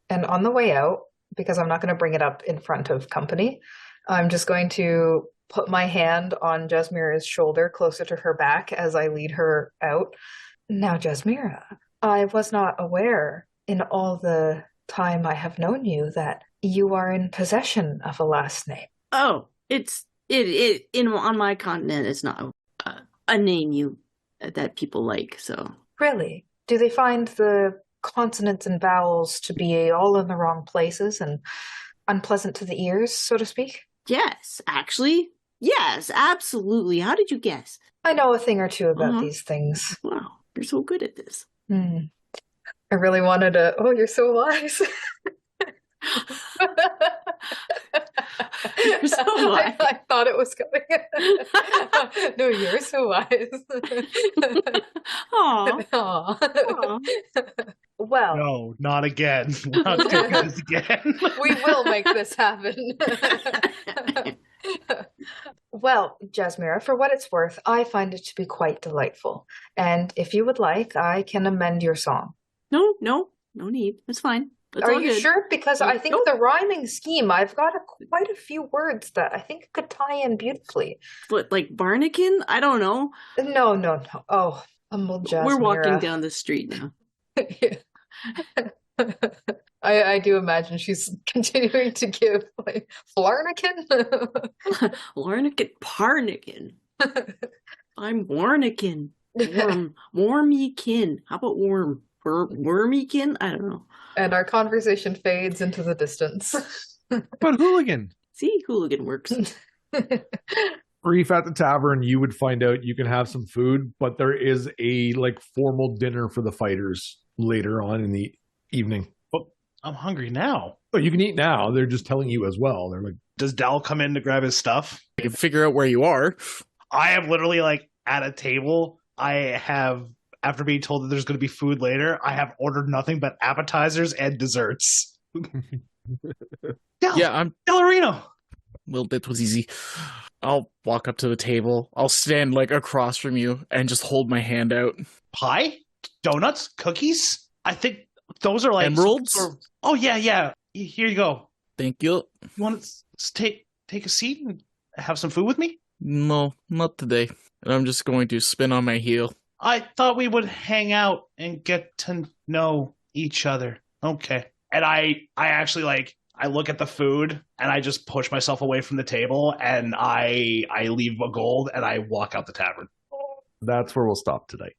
And on the way out, because I'm not going to bring it up in front of company, I'm just going to put my hand on Jasmira's shoulder closer to her back as I lead her out. Now, Jasmira, I was not aware in all the time I have known you that you are in possession of a last name. Oh, on my continent, it's not a name that people like, so. Really? Do they find the consonants and vowels to be all in the wrong places and unpleasant to the ears, so to speak? Yes, actually. Yes, absolutely. How did you guess? I know a thing or two about these things. Wow, you're so good at this. I really wanted to. Oh, you're so wise. You're so wise. I thought it was coming. No, you're so wise. Aw. Aw. Well, No, not again. We're not doing this again. we will make this happen. Well, Jasmira, for what it's worth, I find it to be quite delightful. And if you would like, I can amend your song. No need. It's fine. It's Are all you good. sure? Because I think Nope. the rhyming scheme, I've got quite a few words that I think could tie in beautifully. What, like Barnakin? I don't know. No. Oh, humble Jasmira. We're walking down the street now. I do imagine she's continuing to give like Flarnikin. Larnikin, Parnikin. I'm Warnikin. Wormykin. How about worm? Wormykin? I don't know. And our conversation fades into the distance. But hooligan. See, hooligan works. Reef at the tavern, you would find out you can have some food, but there is a formal dinner for the fighters later on in the evening. I'm hungry now. But you can eat now. They're just telling you as well. They're like, Does Dal come in to grab his stuff? I can figure out where you are. I am literally at a table. I have, after being told that there's going to be food later, I have ordered nothing but appetizers and desserts. I'm Dellarino. Well, that was easy. I'll walk up to the table. I'll stand across from you and just hold my hand out. Pie? Donuts? Cookies? I think those are emeralds. Oh yeah. Here you go. Thank you. You want to take a seat and have some food with me? No, not today. And I'm just going to spin on my heel. I thought we would hang out and get to know each other. Okay. And I actually I look at the food and I just push myself away from the table and I leave a gold and I walk out the tavern. that's where we'll stop tonight.